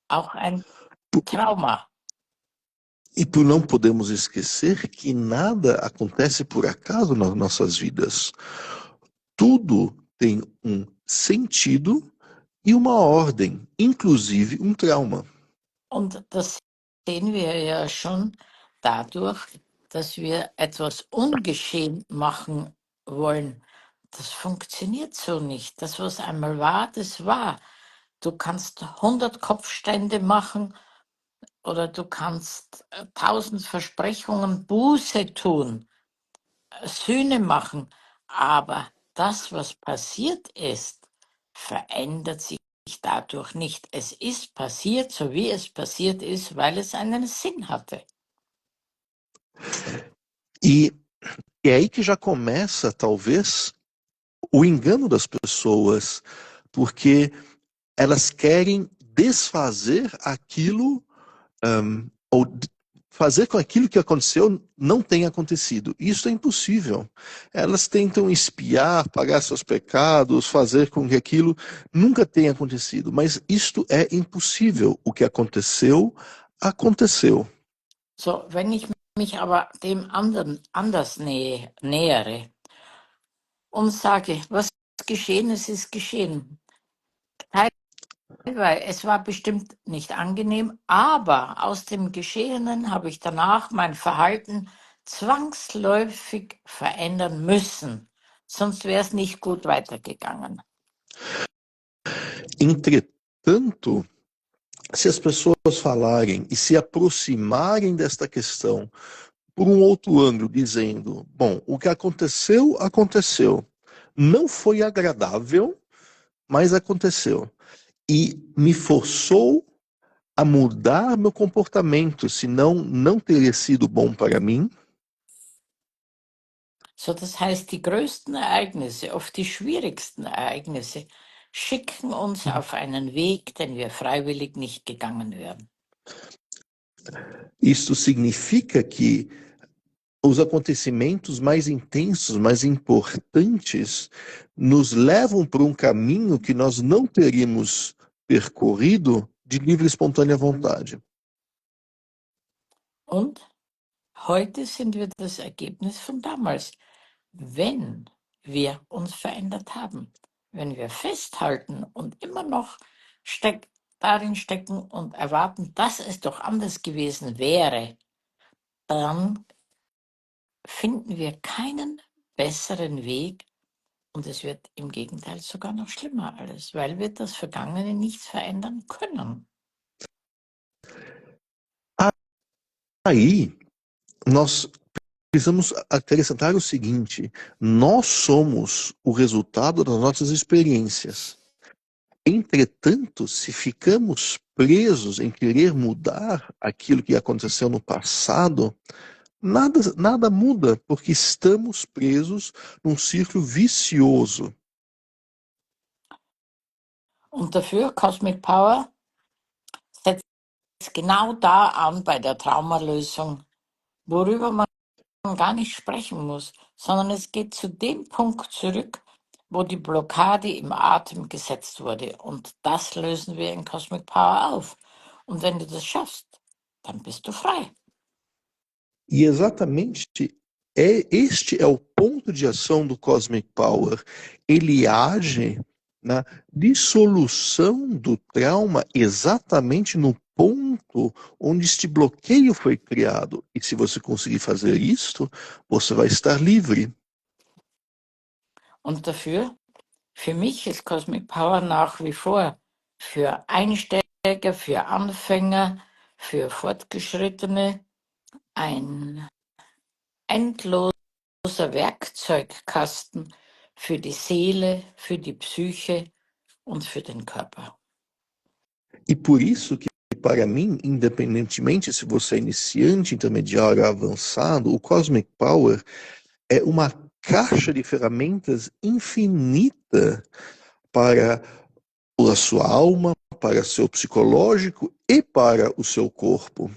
[SPEAKER 3] auch ein Trauma.
[SPEAKER 2] E não podemos esquecer que nada acontece por acaso nas nossas vidas. Tudo tem um sentido e uma ordem, inclusive um trauma.
[SPEAKER 3] Und das sehen wir ja schon dadurch, dass wir etwas ungeschehen machen wollen. Das funktioniert so nicht. Das, was einmal war, das war. Du kannst 100 Kopfstände machen oder du kannst 1000 Versprechungen Buße tun, Sühne machen. Aber das, was passiert ist, verändert sich dadurch nicht. Es ist passiert, so wie es passiert ist, weil es einen Sinn hatte.
[SPEAKER 2] E é aí que já começa, talvez, o engano das pessoas, porque elas querem desfazer aquilo, ou fazer com aquilo que aconteceu não tenha acontecido. Isso é impossível. Elas tentam espiar, pagar seus pecados, fazer com que aquilo nunca tenha acontecido. Mas isto é impossível. O que aconteceu, aconteceu.
[SPEAKER 3] So, wenn ich mich aber dem anderen anders nähere und sage, was geschehen ist geschehen. Teilweise, es war bestimmt nicht angenehm, aber aus dem Geschehenen habe ich danach mein Verhalten zwangsläufig verändern müssen. Sonst wäre es nicht gut weitergegangen.
[SPEAKER 2] Entretanto, se as pessoas falarem e se aproximarem desta questão por um outro ângulo, dizendo, bom, o que aconteceu, aconteceu. Não foi agradável, mas aconteceu. E me forçou a mudar meu comportamento, senão não teria sido bom para mim.
[SPEAKER 3] So, das heißt, die größten Ereignisse, oft die schwierigsten Ereignisse, schicken uns auf einen Weg, den wir freiwillig nicht gegangen wären.
[SPEAKER 2] Isso significa que os acontecimentos mais intensos, mais importantes, nos levam por um caminho que nós não teríamos percorrido de livre e espontânea vontade.
[SPEAKER 3] Und heute sind wir das Ergebnis von damals. Wenn wir uns verändert haben, wenn wir festhalten und immer noch darin stecken und erwarten, dass es doch anders gewesen wäre, dann finden wir keinen besseren Weg und es wird im Gegenteil sogar noch schlimmer alles, weil wir das Vergangene nicht verändern können.
[SPEAKER 2] Aí, nós precisamos acrescentar o seguinte: nós somos o resultado das nossas experiências. Entretanto, se ficamos presos em querer mudar aquilo que aconteceu no passado, nada muda, porque estamos presos num círculo vicioso.
[SPEAKER 3] Und dafür Cosmic Power setzt genau da an bei der Traumalösung, worüber man gar nicht sprechen muss, sondern es geht zu dem Punkt zurück, wo die Blockade im Atem gesetzt wurde. Und das lösen wir in Cosmic Power auf. Und wenn du das schaffst, dann bist du frei.
[SPEAKER 2] E exatamente este é o ponto de ação do Cosmic Power. Ele age na dissolução do trauma exatamente no ponto onde este bloqueio foi criado. E se você conseguir fazer isto, você vai estar livre.
[SPEAKER 3] Und dafür, für mich ist Cosmic Power nach wie vor für Einsteiger, für Anfänger, für Fortgeschrittene ein endloser Werkzeugkasten für die Seele, für die Psyche und für den Körper.
[SPEAKER 2] E por isso que, para mim, independentemente se você é iniciante, intermediário ou avançado, o Cosmic Power é uma caixa de ferramentas infinita para a sua alma, para seu psicológico e para o seu corpo.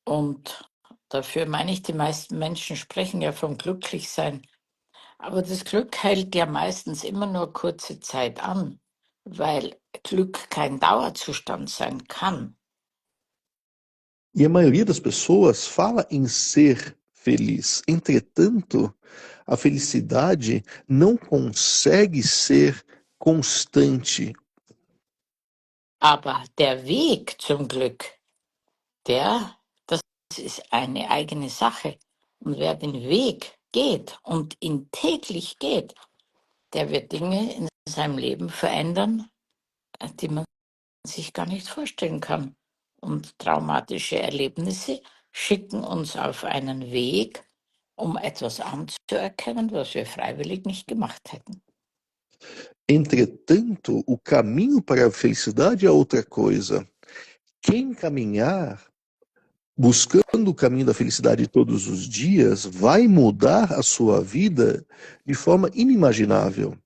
[SPEAKER 3] Und dafür meine ich, die meisten Menschen sprechen ja vom Glücklichsein. Aber das Glück hält ja meistens immer nur kurze Zeit an, weil Glück kein Dauerzustand sein kann.
[SPEAKER 2] E a maioria das pessoas fala em ser feliz. Entretanto, a felicidade não consegue ser constante.
[SPEAKER 3] Aber der Weg zum Glück, das ist eine eigene Sache. Und wer den Weg geht und ihn täglich geht, der wird Dinge in seinem Leben verändern, die man sich gar nicht vorstellen kann. Und traumatische Erlebnisse schicken uns auf einen Weg, um etwas anzuerkennen, was wir freiwillig nicht gemacht hätten.
[SPEAKER 2] Entretanto, o caminho para a felicidade é outra coisa. Quem caminhar buscando o caminho da felicidade todos os dias vai mudar a sua vida de forma inimaginável.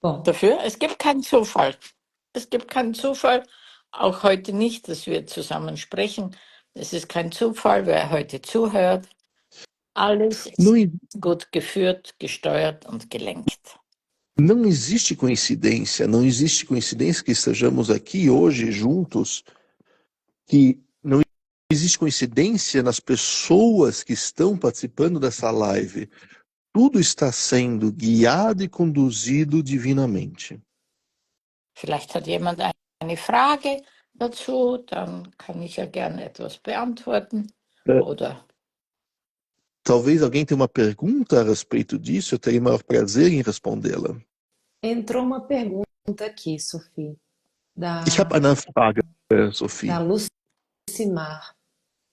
[SPEAKER 1] Bom,
[SPEAKER 3] Dafür, es gibt keinen Zufall. Es gibt keinen Zufall, auch heute nicht, dass wir zusammen sprechen. Es ist kein Zufall, wer heute zuhört. Alles ist
[SPEAKER 2] Não,
[SPEAKER 3] gut geführt, gesteuert und gelenkt.
[SPEAKER 2] não existe coincidência, não existe coincidência que estejamos aqui hoje juntos, que não existe coincidência nas pessoas que estão participando dessa live. Tudo está sendo guiado e conduzido divinamente.
[SPEAKER 3] Vielleicht hat jemand eine Frage dazu, dann kann ich ja gerne etwas beantworten.
[SPEAKER 2] É.
[SPEAKER 3] Oder
[SPEAKER 2] Talvez alguém tenha uma pergunta a respeito disso, eu teria o maior prazer em respondê-la.
[SPEAKER 1] entrou uma pergunta aqui, Sophie,
[SPEAKER 2] Ich habe eine Frage, Sophie,
[SPEAKER 1] da Lucimar.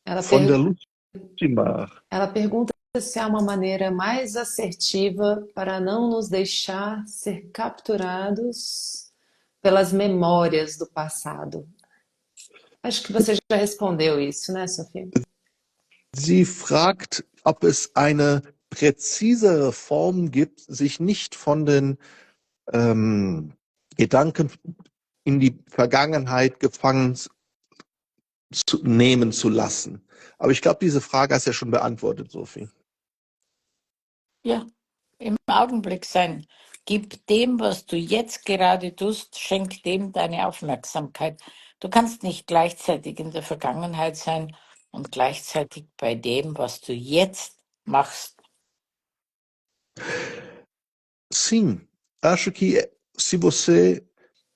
[SPEAKER 1] Ela,
[SPEAKER 2] von der Lucimar.
[SPEAKER 1] ela pergunta se há uma maneira mais assertiva para não nos deixar ser capturados pelas memórias do passado. Acho que você já respondeu isso, né, Sophie?
[SPEAKER 2] Sie fragt, ob es eine präzisere Form gibt, sich nicht von den Gedanken in die Vergangenheit gefangen nehmen zu lassen. Aber ich glaube, diese Frage hast du ja schon beantwortet, Sophie.
[SPEAKER 3] ja, im Augenblick sein. Gib dem, was du jetzt gerade tust, schenk dem deine Aufmerksamkeit. Du kannst nicht gleichzeitig in der Vergangenheit sein und gleichzeitig bei dem, was du jetzt machst.
[SPEAKER 2] Sim, acho que se você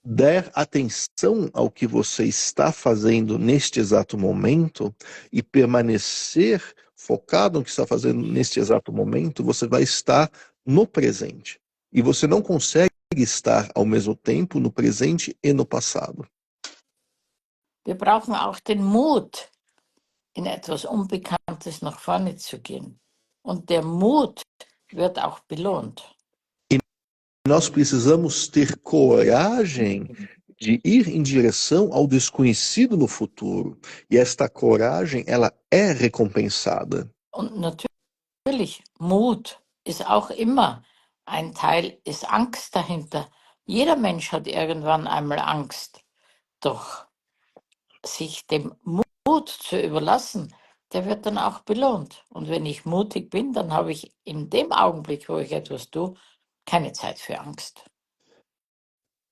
[SPEAKER 2] der atenção ao que você está fazendo neste exato momento e permanecer focado no que está fazendo neste exato momento, você vai estar no presente. E você não consegue estar ao mesmo tempo no presente e no passado.
[SPEAKER 3] Wir brauchen auch den Mut, in etwas Unbekanntes nach vorne zu gehen. Und der Mut wird auch belohnt.
[SPEAKER 2] Nós precisamos ter coragem de ir em direção ao desconhecido no futuro. E esta coragem, ela é recompensada.
[SPEAKER 3] Und natürlich, Mut ist auch immer ein Teil, ist Angst dahinter. Jeder Mensch hat irgendwann einmal Angst. Doch sich dem Mut zu überlassen, der wird dann auch belohnt. Und wenn ich mutig bin, dann habe ich in dem Augenblick, wo ich etwas tue, keine Zeit für Angst.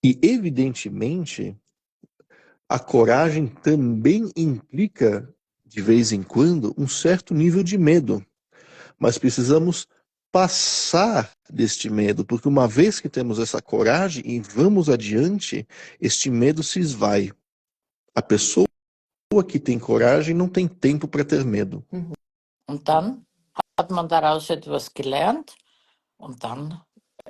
[SPEAKER 2] E, evidentemente, a coragem também implica, de vez em quando, um certo nível de medo. Mas precisamos passar deste medo, porque uma vez que temos essa coragem e vamos adiante, este medo se esvai. A pessoa que tem coragem não tem tempo para ter medo.
[SPEAKER 3] Und dann hat man daraus etwas gelernt und dann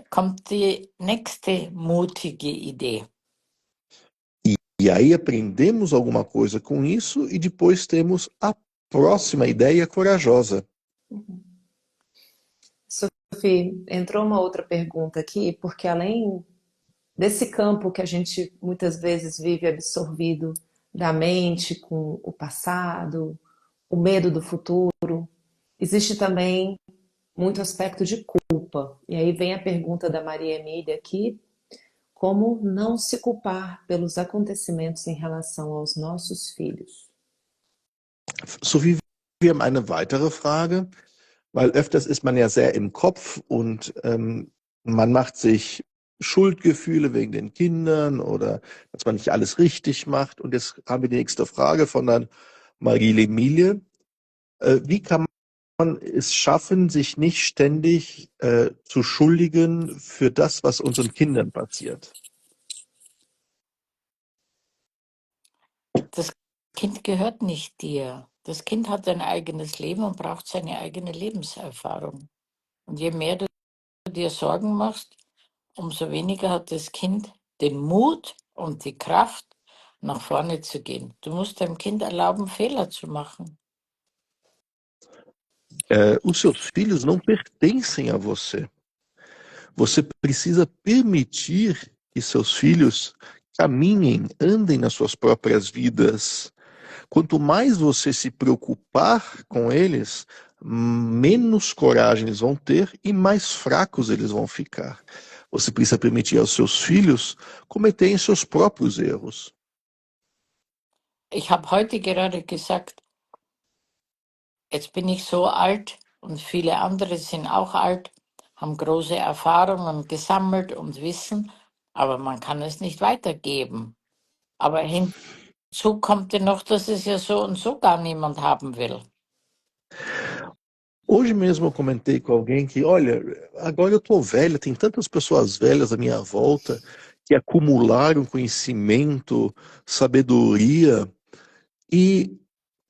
[SPEAKER 3] kommt die nächste mutige Idee.
[SPEAKER 2] E aí aprendemos alguma coisa com isso e depois temos a próxima ideia corajosa.
[SPEAKER 1] Sophie, entrou uma outra pergunta aqui, porque além desse campo que a gente muitas vezes vive absorvido da mente com o passado, o medo do futuro, existe também muito aspecto de culpa. E aí vem a pergunta da Maria Emília aqui: como não se culpar pelos acontecimentos em relação aos nossos filhos?
[SPEAKER 2] Sophie, wir haben eine weitere Frage, weil öfters ist man ja sehr im Kopf und man macht sich Schuldgefühle wegen den Kindern oder dass man nicht alles richtig macht. Und jetzt haben wir die nächste Frage von der Marie-Emilie. Wie kann man es schaffen, sich nicht ständig zu schuldigen für das, was unseren Kindern passiert?
[SPEAKER 3] Das Kind gehört nicht dir. Das Kind hat ein eigenes Leben und braucht seine eigene Lebenserfahrung. Und je mehr du dir Sorgen machst, umso weniger hat das Kind den Mut und die Kraft, nach vorne zu gehen. Du musst deinem Kind erlauben, Fehler zu machen.
[SPEAKER 2] Os seus filhos não pertencem a você. Você precisa permitir que seus filhos caminhem, andem nas suas próprias vidas. Quanto mais você se preocupar com eles, menos coragem eles vão ter e mais fracos eles vão ficar. Você precisa permitir aos seus filhos cometerem seus próprios erros.
[SPEAKER 3] Ich habe heute gerade gesagt, jetzt bin ich so alt und viele andere sind auch alt, haben große Erfahrungen gesammelt und Wissen, aber man kann es nicht weitergeben. Aber hinzu kommt ja noch, dass es ja so und so gar niemand haben will.
[SPEAKER 2] Hoje mesmo eu comentei com alguém que, olha, agora eu tô velha, tem tantas pessoas velhas à minha volta que acumularam conhecimento, sabedoria e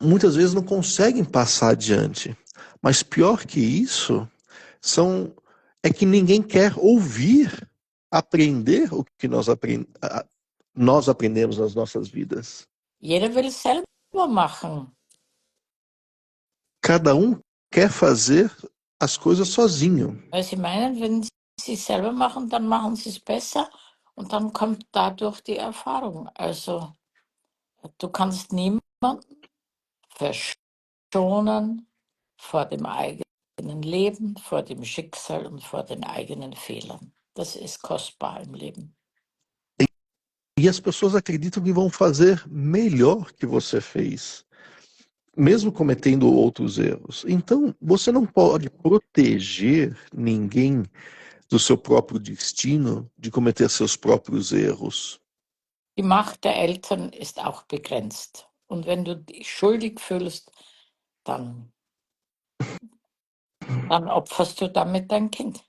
[SPEAKER 2] muitas vezes não conseguem passar adiante. Mas pior que isso, é que ninguém quer ouvir, aprender o que nós aprendemos nas nossas vidas.
[SPEAKER 3] Jeder will es selber machen.
[SPEAKER 2] Cada quer fazer as coisas sozinho.
[SPEAKER 3] Weil sie meinen, wenn sie es selber machen, dann machen sie es besser und dann kommt dadurch die Erfahrung. Also du kannst niemanden verschonen vor dem eigenen Leben, vor dem Schicksal und vor den eigenen Fehlern. Das ist kostbar im Leben.
[SPEAKER 2] E as pessoas acreditam que vão fazer melhor que você fez, mesmo cometendo outros erros. Então, você não pode proteger ninguém do seu próprio destino, de cometer seus próprios erros.
[SPEAKER 3] Die Macht der Eltern ist auch begrenzt. Und wenn du dich schuldig fühlst, dann opferst du damit dein Kind.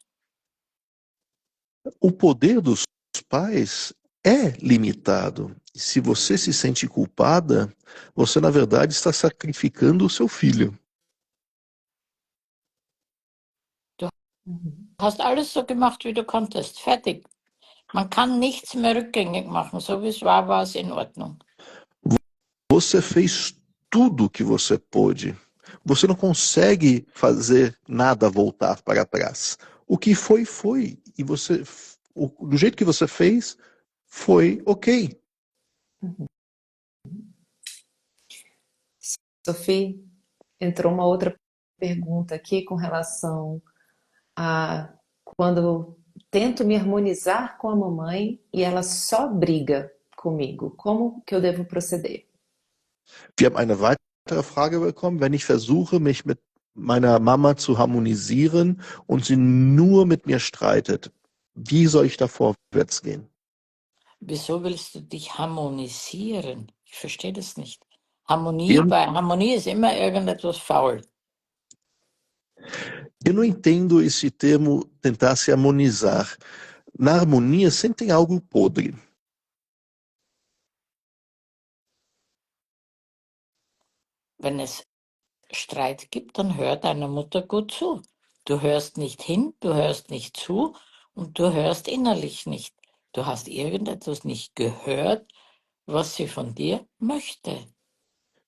[SPEAKER 2] O poder dos pais é limitado. E se você se sente culpada, você, na verdade, está sacrificando o seu filho.
[SPEAKER 3] Du hast alles so gemacht, wie du konntest. Fertig. Man kann nichts mehr rückgängig machen. So wie es war es in Ordnung.
[SPEAKER 2] Você fez tudo o que você pôde. Você não consegue fazer nada voltar para trás. O que foi, foi. E do jeito que você fez, foi ok.
[SPEAKER 1] Sophie, entrou uma outra pergunta aqui com relação a quando eu tento me harmonizar com a mamãe e ela só briga comigo. Como que eu devo proceder?
[SPEAKER 2] Wir haben eine weitere Frage bekommen. Wenn ich versuche, mich mit meiner Mama zu harmonisieren und sie nur mit mir streitet, wie soll ich da vorwärts gehen?
[SPEAKER 3] Wieso willst du dich harmonisieren? Ich verstehe das nicht. Harmonie ist immer irgendetwas faul.
[SPEAKER 2] Eu não entendo esse termo tentar se harmonizar. Na harmonia sempre tem algo podre.
[SPEAKER 3] Wenn es Streit gibt, dann hör deiner Mutter gut zu. Du hörst nicht hin, du hörst nicht zu und du hörst innerlich nicht. Du hast irgendetwas nicht gehört, was sie von dir möchte.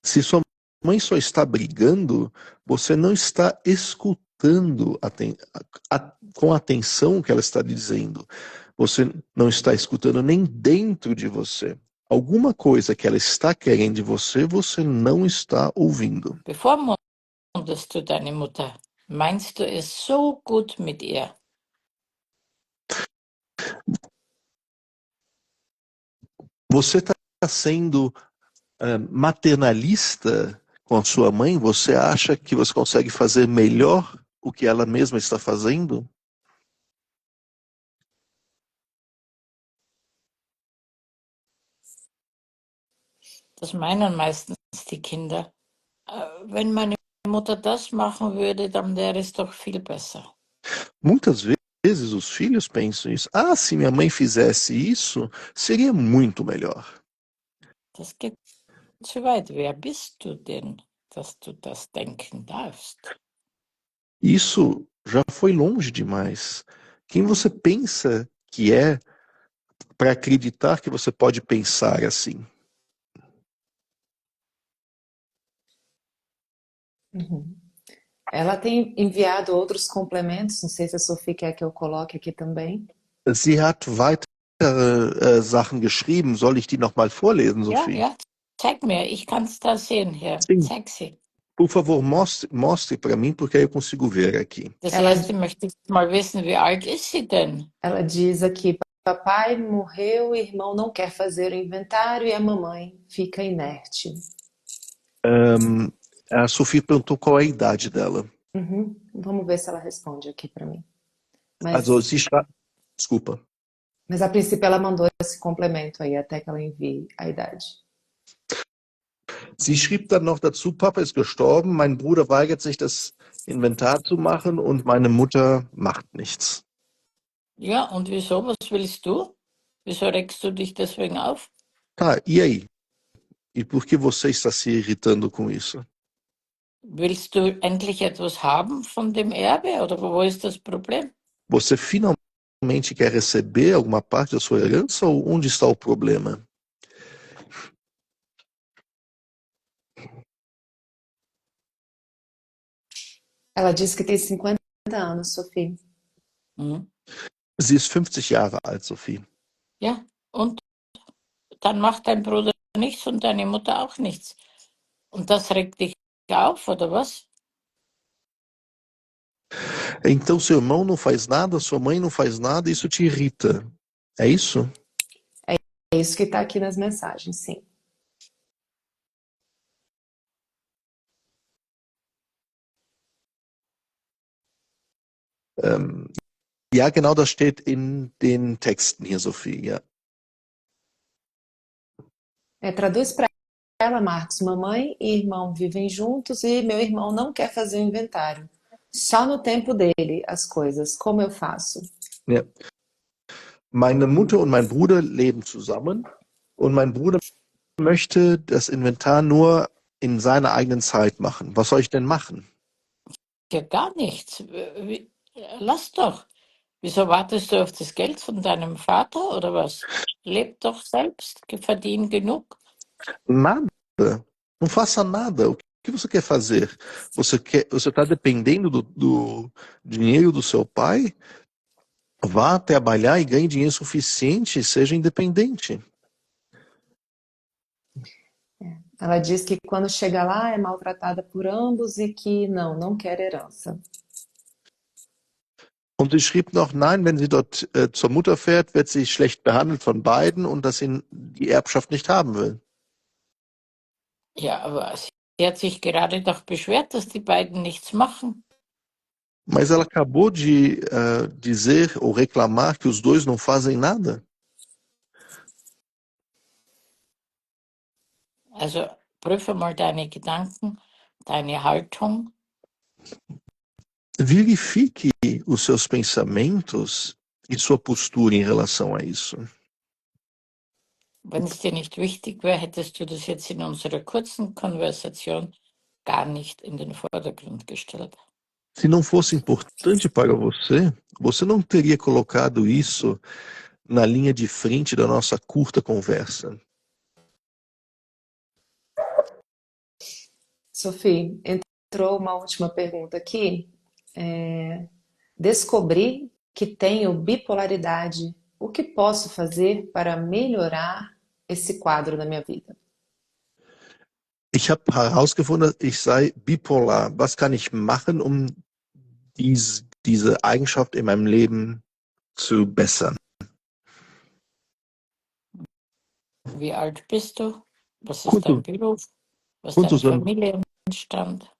[SPEAKER 2] Se sua mãe só está brigando, você não está escutando com atenção o que ela está dizendo. Você não está escutando nem dentro de você. Alguma coisa que ela está querendo de você, você não está ouvindo.
[SPEAKER 3] Bevormunden bewunderst du deine Mutter? Meinst du es so gut mit ihr?
[SPEAKER 2] Você está sendo maternalista com a sua mãe? Você acha que você consegue fazer melhor o que ela mesma está fazendo?
[SPEAKER 3] Das meinen meistens die Kinder. Wenn meine Mutter das machen würde, dann wäre es doch viel besser.
[SPEAKER 2] Muitas vezes os filhos pensam isso. Ah, se minha mãe fizesse isso, seria muito melhor.
[SPEAKER 3] Das geht zu weit. Wer bist du denn, dass du das denken darfst?
[SPEAKER 2] Isso já foi longe demais. Quem você pensa que é para acreditar que você pode pensar assim?
[SPEAKER 1] Uhum. Ela tem enviado outros complementos, não sei se a Sophie quer que eu coloque aqui também.
[SPEAKER 2] Sie hat weitere Sachen geschrieben. Soll ich die nochmal vorlesen,
[SPEAKER 3] Ja,
[SPEAKER 2] Sophie?
[SPEAKER 3] ja, zeig mir. Ich kann es da sehen hier.
[SPEAKER 2] Sim.
[SPEAKER 3] Zeig sie.
[SPEAKER 2] Por favor, mostre para mim, porque aí eu consigo ver aqui.
[SPEAKER 3] Das
[SPEAKER 1] Ela,
[SPEAKER 3] erste möchte ich mal wissen, wie alt ist sie denn?
[SPEAKER 1] ela diz aqui: papai morreu, o irmão não quer fazer o inventário e a mamãe fica inerte.
[SPEAKER 2] A Sophie perguntou qual é a idade dela.
[SPEAKER 1] Uhum. Vamos ver se ela responde aqui para mim.
[SPEAKER 2] Also,
[SPEAKER 1] Mas,
[SPEAKER 2] Desculpa.
[SPEAKER 1] mas a princípio ela mandou esse complemento aí até que ela envie a idade.
[SPEAKER 2] Sie schrieb dann noch dazu, Papa ist gestorben, mein Bruder weigert sich, das Inventar zu machen und meine Mutter macht nichts.
[SPEAKER 3] Ja, und wieso? Was willst du? Wieso regst du dich deswegen auf?
[SPEAKER 2] Tá, e aí? E por que você está se irritando com isso?
[SPEAKER 3] Willst du endlich etwas haben von dem Erbe oder wo ist das Problem?
[SPEAKER 2] Você finalmente quer receber alguma parte da sua herança ou onde está o problema?
[SPEAKER 1] Ela disse que tem 50 anos, Sophie.
[SPEAKER 3] Hm?
[SPEAKER 2] Sie ist 50 Jahre alt, Sophie.
[SPEAKER 3] Ja, und dann macht dein Bruder nichts und deine Mutter auch nichts. Und das regt dich auf, oder was?
[SPEAKER 2] Então seu irmão não faz nada, sua mãe não faz nada, isso te irrita. É isso?
[SPEAKER 1] É isso que está aqui nas mensagens, sim.
[SPEAKER 2] Ja, genau, das steht in den Texten hier, Sophie. Ja.
[SPEAKER 1] Traduz para ela, Marcos. Mamãe e irmão vivem juntos e meu irmão não quer fazer o inventário. Só no tempo dele as coisas. Como eu faço?
[SPEAKER 2] Ja. Meine Mutter und mein Bruder leben zusammen und mein Bruder möchte das Inventar nur in seiner eigenen Zeit machen. Was soll ich denn machen?
[SPEAKER 3] Ja, gar nichts. Lass doch. Wieso wartest du auf das Geld von deinem Vater oder was? Leb doch selbst, verdien genug.
[SPEAKER 2] Nada. Não faça nada. O que você quer fazer? Você está dependendo do dinheiro do seu pai? Vá trabalhar e ganhe dinheiro suficiente e seja independente.
[SPEAKER 1] Ela diz que quando chega lá é maltratada por ambos e que não quer herança.
[SPEAKER 2] Und sie schrieb noch, nein, wenn sie dort zur Mutter fährt, wird sie schlecht behandelt von beiden und dass sie die Erbschaft nicht haben will.
[SPEAKER 3] Ja, aber sie hat sich gerade doch beschwert, dass die beiden nichts machen.
[SPEAKER 2] Mas ela acabou de dizer ou reclamar que os dois não fazem nada.
[SPEAKER 3] Also prüfe mal deine Gedanken, deine Haltung.
[SPEAKER 2] Verifique os seus pensamentos e sua postura em relação a isso.
[SPEAKER 3] Wenn es dir nicht wichtig wäre, hättest du das jetzt in unserer kurzen Konversation gar nicht in den Vordergrund gestellt.
[SPEAKER 2] Se não fosse importante para você, você não teria colocado isso na linha de frente da nossa curta conversa.
[SPEAKER 1] Sophie, entrou uma última pergunta aqui. Descobri que tenho bipolaridade. O que posso fazer para melhorar esse quadro na minha vida?
[SPEAKER 2] Ich habe herausgefunden, ich sei bipolar. Was kann ich machen, um diese Eigenschaft in meinem Leben zu bessern?
[SPEAKER 3] Wie alt bist du? Was ist dein
[SPEAKER 2] Quanto,
[SPEAKER 3] Beruf? Was ist dein
[SPEAKER 2] quantos anos?
[SPEAKER 3] Familienstand?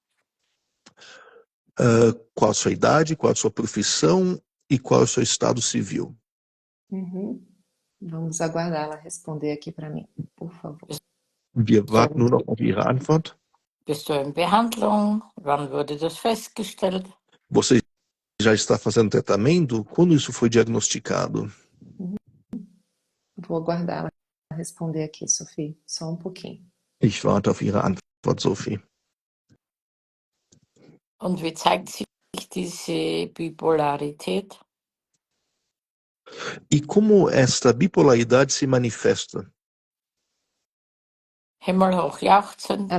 [SPEAKER 2] Qual a sua idade, qual a sua profissão e qual é o seu estado civil?
[SPEAKER 1] Uhum. Vamos aguardar ela responder aqui para mim, por favor.
[SPEAKER 2] Wir
[SPEAKER 3] So,
[SPEAKER 2] warten nur noch auf Ihre Antwort.
[SPEAKER 3] bist du in Behandlung? Wann wurde das festgestellt?
[SPEAKER 2] Você já está fazendo tratamento? Quando isso foi diagnosticado?
[SPEAKER 1] Vou aguardar ela responder aqui, Sophie, só um pouquinho.
[SPEAKER 2] Ich warte auf Ihre Antwort, Sophie.
[SPEAKER 3] Und wie zeigt sich diese Bipolarität?
[SPEAKER 2] E como esta bipolaridade se manifesta?
[SPEAKER 3] Himmelhoch jauchzend,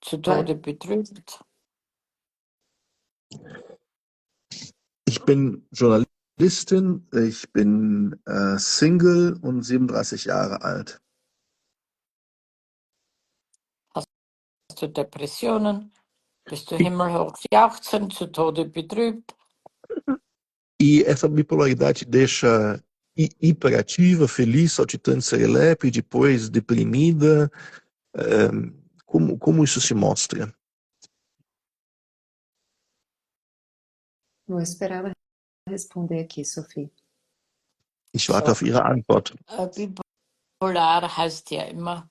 [SPEAKER 3] zu
[SPEAKER 1] Ela,
[SPEAKER 3] Tode betrübt.
[SPEAKER 2] Ich bin Journalistin, ich bin Single und 37 Jahre alt.
[SPEAKER 3] Hast du Depressionen? Bist du himmelhoch jauchzend, zu Tode betrübt?
[SPEAKER 2] E essa bipolaridade deixa hiperativa, feliz, saltitante, serelepe, depois deprimida. Como isso se mostra?
[SPEAKER 1] vou esperar ela responder aqui, Sophie.
[SPEAKER 2] Ich warte auf Ihre Antwort.
[SPEAKER 3] Bipolar heißt ja immer,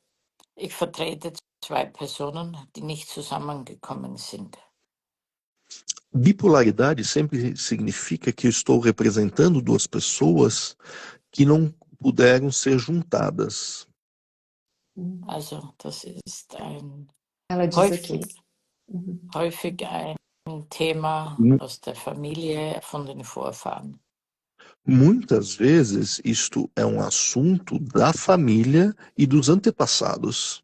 [SPEAKER 3] ich vertrete zwei Personen, die nicht zusammengekommen sind.
[SPEAKER 2] Bipolaridade sempre significa que eu estou representando duas pessoas que não puderam ser juntadas.
[SPEAKER 3] Also das ist
[SPEAKER 1] Ela diz aqui.
[SPEAKER 3] häufig ein Thema aus der Familie, von den Vorfahren.
[SPEAKER 2] Muitas vezes isto é um assunto da família e dos antepassados.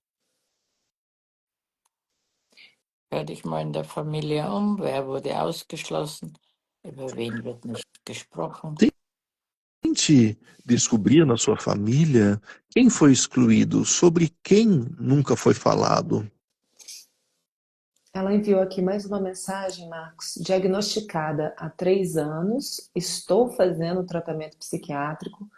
[SPEAKER 3] Hör dich mal in der Familie wer wurde ausgeschlossen, über wen wird nicht gesprochen.
[SPEAKER 2] Tente descobrir na sua família quem foi excluído, sobre quem nunca foi falado.
[SPEAKER 1] Ela enviou aqui mais uma mensagem, Marcos. Diagnosticada há 3 anos, estou fazendo tratamento psiquiátrico,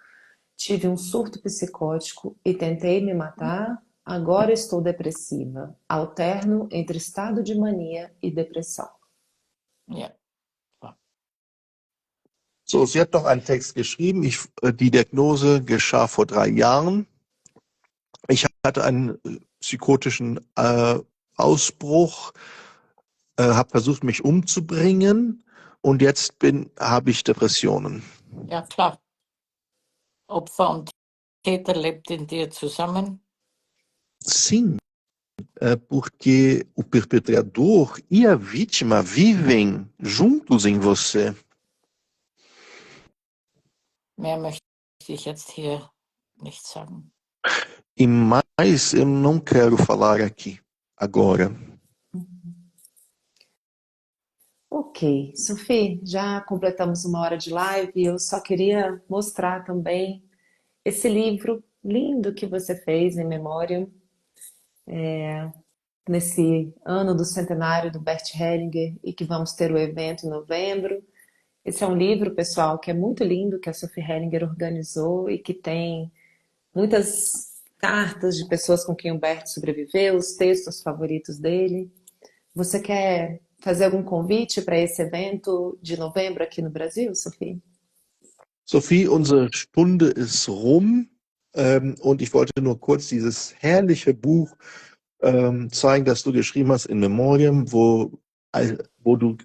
[SPEAKER 1] tive um surto psicótico e tentei me matar. Agora estou depressiva. Alterno entre estado de mania e depressão.
[SPEAKER 3] Ja.
[SPEAKER 2] So, sie hat noch einen Text geschrieben. Die Diagnose geschah vor 3 Jahren. Ich hatte einen psychotischen Ausbruch, habe versucht, mich umzubringen und jetzt habe ich Depressionen.
[SPEAKER 3] Ja, klar. Opfer und Täter lebt in dir zusammen.
[SPEAKER 2] Sim, porque o perpetrador e a vítima vivem juntos em você.
[SPEAKER 3] Mehr möchte ich jetzt hier nicht sagen.
[SPEAKER 2] E mais eu não quero falar aqui, agora.
[SPEAKER 1] Ok, Sophie, já completamos 1 hora de live e eu só queria mostrar também esse livro lindo que você fez em memória nesse ano do centenário do Bert Hellinger e que vamos ter o evento em novembro. Esse é um livro, pessoal, que é muito lindo, que a Sophie Hellinger organizou e que tem muitas cartas de pessoas com quem o Bert sobreviveu, os textos favoritos dele. Você quer fazer algum convite para esse evento de novembro aqui no Brasil, Sophie?
[SPEAKER 2] Sophie, unsere Stunde ist rum und ich wollte nur kurz dieses herrliche Buch zeigen, das du geschrieben hast in Memoriam, wo du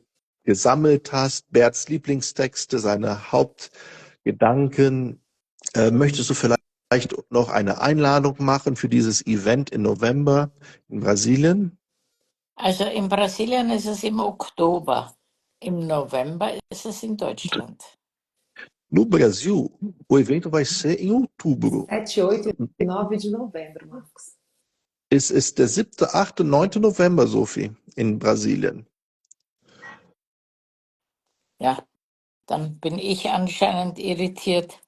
[SPEAKER 2] gesammelt hast, Berts Lieblingstexte, seine Hauptgedanken. Möchtest du vielleicht noch eine Einladung machen für dieses Event im November in Brasilien?
[SPEAKER 3] Also in Brasilien ist es im Oktober. Im November ist es in Deutschland.
[SPEAKER 2] No Brasil, o evento vai ser em outubro.
[SPEAKER 1] 7, 8 e 9 de novembro, Marcos.
[SPEAKER 2] Es ist der 7., 8., 9. November, Sophie, in Brasilien.
[SPEAKER 3] Ja, dann bin ich anscheinend irritiert,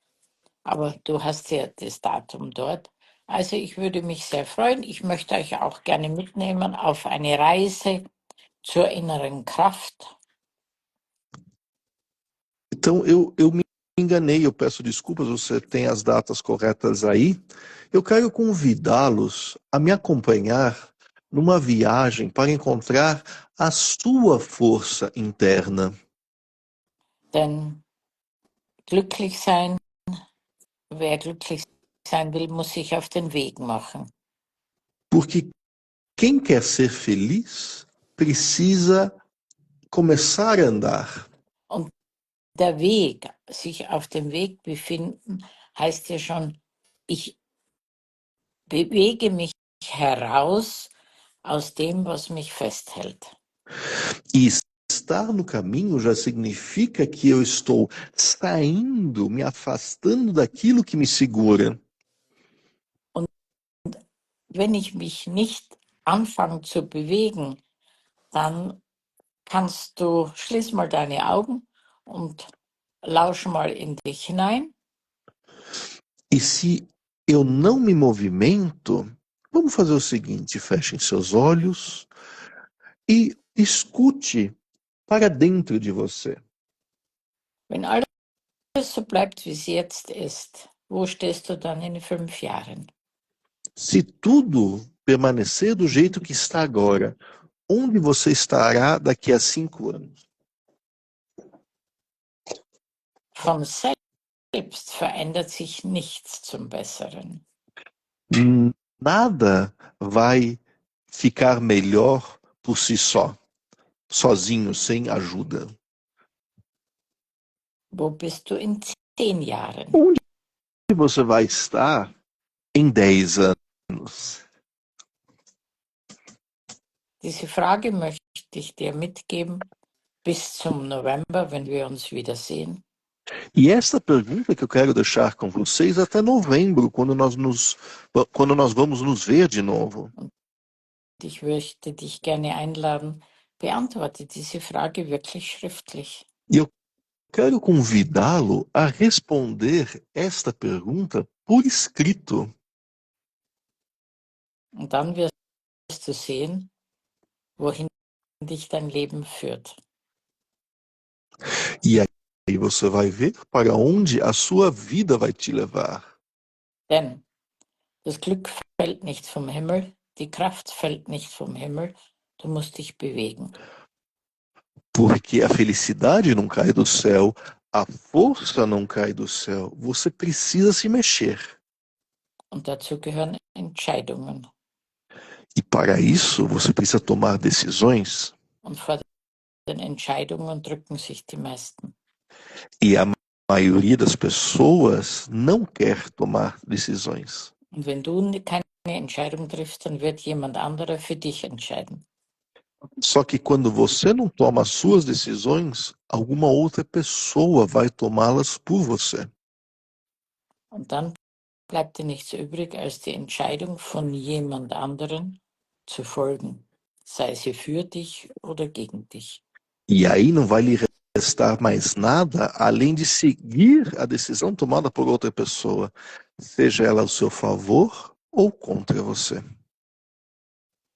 [SPEAKER 3] aber du hast ja das Datum dort. Also ich würde mich sehr freuen. Ich möchte euch auch gerne mitnehmen auf eine Reise zur inneren Kraft.
[SPEAKER 2] Então, eu me enganei, eu peço desculpas, você tem as datas corretas aí. Eu quero convidá-los a me acompanhar numa viagem para encontrar a sua força interna.
[SPEAKER 3] Denn glücklich sein, wer glücklich sein will, muss sich auf den Weg machen.
[SPEAKER 2] Porque quem quer ser feliz precisa começar a andar.
[SPEAKER 3] Und der Weg, sich auf dem Weg befinden, heißt ja schon, ich bewege mich heraus aus dem, was mich festhält.
[SPEAKER 2] E estar no caminho já significa que eu estou saindo, me afastando daquilo que me segura.
[SPEAKER 3] Und wenn ich mich nicht anfange zu bewegen, dann kannst du, schließ mal deine Augen und lausch mal in dich hinein.
[SPEAKER 2] E se eu não me movimento, vamos fazer o seguinte: fechem seus olhos e escute para dentro de você.
[SPEAKER 3] Wenn alles so bleibt, wie es jetzt ist, wo stehst du dann in 5 Jahren?
[SPEAKER 2] Se tudo permanecer do jeito que está agora, onde você estará daqui a 5 anos?
[SPEAKER 3] Von selbst verändert sich nichts zum Besseren.
[SPEAKER 2] Nada vai ficar melhor por si só, sozinho, sem ajuda.
[SPEAKER 3] Wo bist du in 10 Jahren?
[SPEAKER 2] Onde você vai estar em 10 anos?
[SPEAKER 3] Diese Frage möchte ich dir mitgeben bis zum November, wenn wir uns wiedersehen.
[SPEAKER 2] E essa pergunta que eu quero deixar com vocês até novembro, quando nós vamos nos ver de novo.
[SPEAKER 3] Ich möchte dich gerne einladen, beantworte diese Frage wirklich schriftlich.
[SPEAKER 2] E eu quero convidá-lo a responder esta pergunta por escrito.
[SPEAKER 3] Und dann wirst du sehen, wohin dich dein Leben führt.
[SPEAKER 2] E aí você vai ver para onde a sua vida vai te levar.
[SPEAKER 3] Denn das Glück fällt nicht vom Himmel, die Kraft fällt nicht vom Himmel, du musst dich bewegen.
[SPEAKER 2] Porque a felicidade não cai do céu, a força não cai do céu. Você precisa se mexer.
[SPEAKER 3] Und dazu gehören Entscheidungen.
[SPEAKER 2] E para isso, você precisa tomar decisões.
[SPEAKER 3] Und vor den Entscheidungen drücken sich die meisten.
[SPEAKER 2] E a maioria das pessoas não quer tomar decisões.
[SPEAKER 3] Und wenn du keine Entscheidung triffst, dann wird jemand anderer für dich entscheiden.
[SPEAKER 2] Só que quando você não toma as suas decisões, alguma outra pessoa vai tomá-las por você.
[SPEAKER 3] Und dann bleibt dir nichts übrig, als die Entscheidung von jemand anderen zu folgen, sei sie für dich oder gegen dich.
[SPEAKER 2] E aí não vai lhe restar mais nada além de seguir a decisão tomada por outra pessoa, seja ela ao seu favor ou contra você.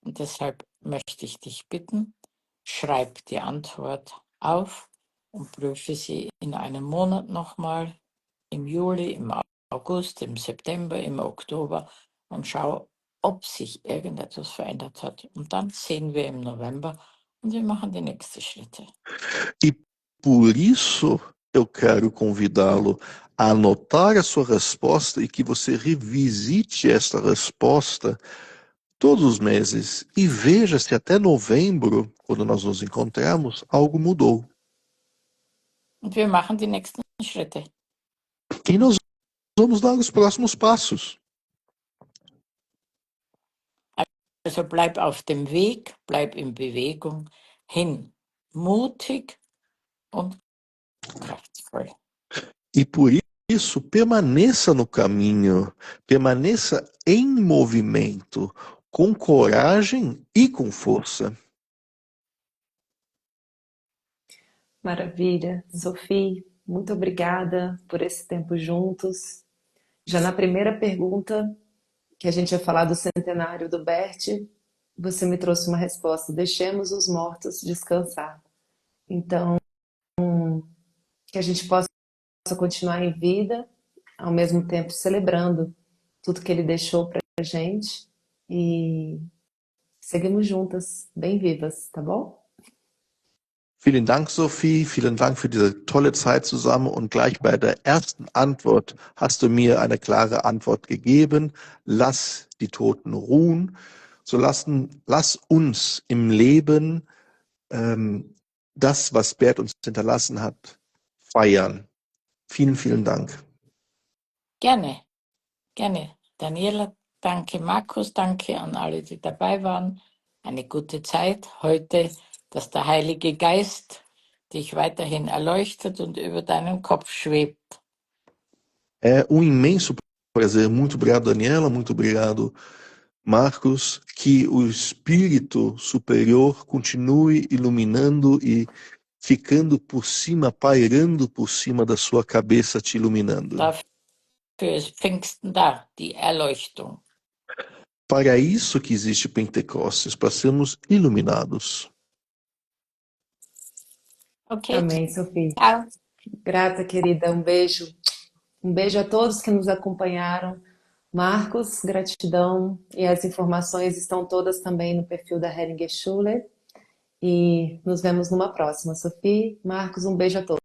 [SPEAKER 3] Und deshalb möchte ich dich bitten, schreib die Antwort auf und prüfe sie in einem Monat nochmal, im Juli, im August, im September, im Oktober und schau, ob sich irgendetwas verändert hat. Und dann sehen wir im November und wir machen die nächsten Schritte.
[SPEAKER 2] E por isso eu quero convidá-lo a anotar a sua resposta e que você revisite esta resposta todos os meses e veja se até novembro, quando nós nos encontrarmos, algo mudou.
[SPEAKER 3] Und wir machen die nächsten Schritte.
[SPEAKER 2] E nós vamos dar os próximos passos.
[SPEAKER 3] Also bleib auf dem Weg, bleib in Bewegung hin, mutig und kraftvoll.
[SPEAKER 2] E por isso, permaneça no caminho, permaneça em movimento, com coragem e com força.
[SPEAKER 1] Maravilha. Sophie, muito obrigada por esse tempo juntos. Já na primeira pergunta que a gente ia falar do centenário do Bert, você me trouxe uma resposta: deixemos os mortos descansar. Então, que a gente possa continuar em vida, ao mesmo tempo celebrando tudo que ele deixou pra gente e seguimos juntas, bem vivas, tá bom?
[SPEAKER 2] Vielen Dank, Sophie. Vielen Dank für diese tolle Zeit zusammen. Und gleich bei der ersten Antwort hast du mir eine klare Antwort gegeben. Lass die Toten ruhen. So lass uns im Leben das, was Bert uns hinterlassen hat, feiern. Vielen, vielen Dank.
[SPEAKER 3] Gerne, gerne. Daniela, danke. Markus, danke an alle, die dabei waren. Eine gute Zeit heute, dass der Heilige Geist dich weiterhin erleuchtet und über deinem Kopf schwebt.
[SPEAKER 2] É um imenso prazer. Muito obrigado, Daniela. Muito obrigado, Marcos. Que o Espírito Superior continue iluminando e ficando por cima, pairando por cima da sua cabeça, te iluminando.
[SPEAKER 3] Dafür ist Pfingsten da, die Erleuchtung.
[SPEAKER 2] Para isso que existe Pentecostes, para sermos iluminados.
[SPEAKER 3] Okay,
[SPEAKER 1] Amém, Sophie.
[SPEAKER 3] ciao.
[SPEAKER 1] Grata, querida. Um beijo. Um beijo a todos que nos acompanharam. Marcos, gratidão. E as informações estão todas também no perfil da Hellinger Schuler. E nos vemos numa próxima. Sophie, Marcos, um beijo a todos.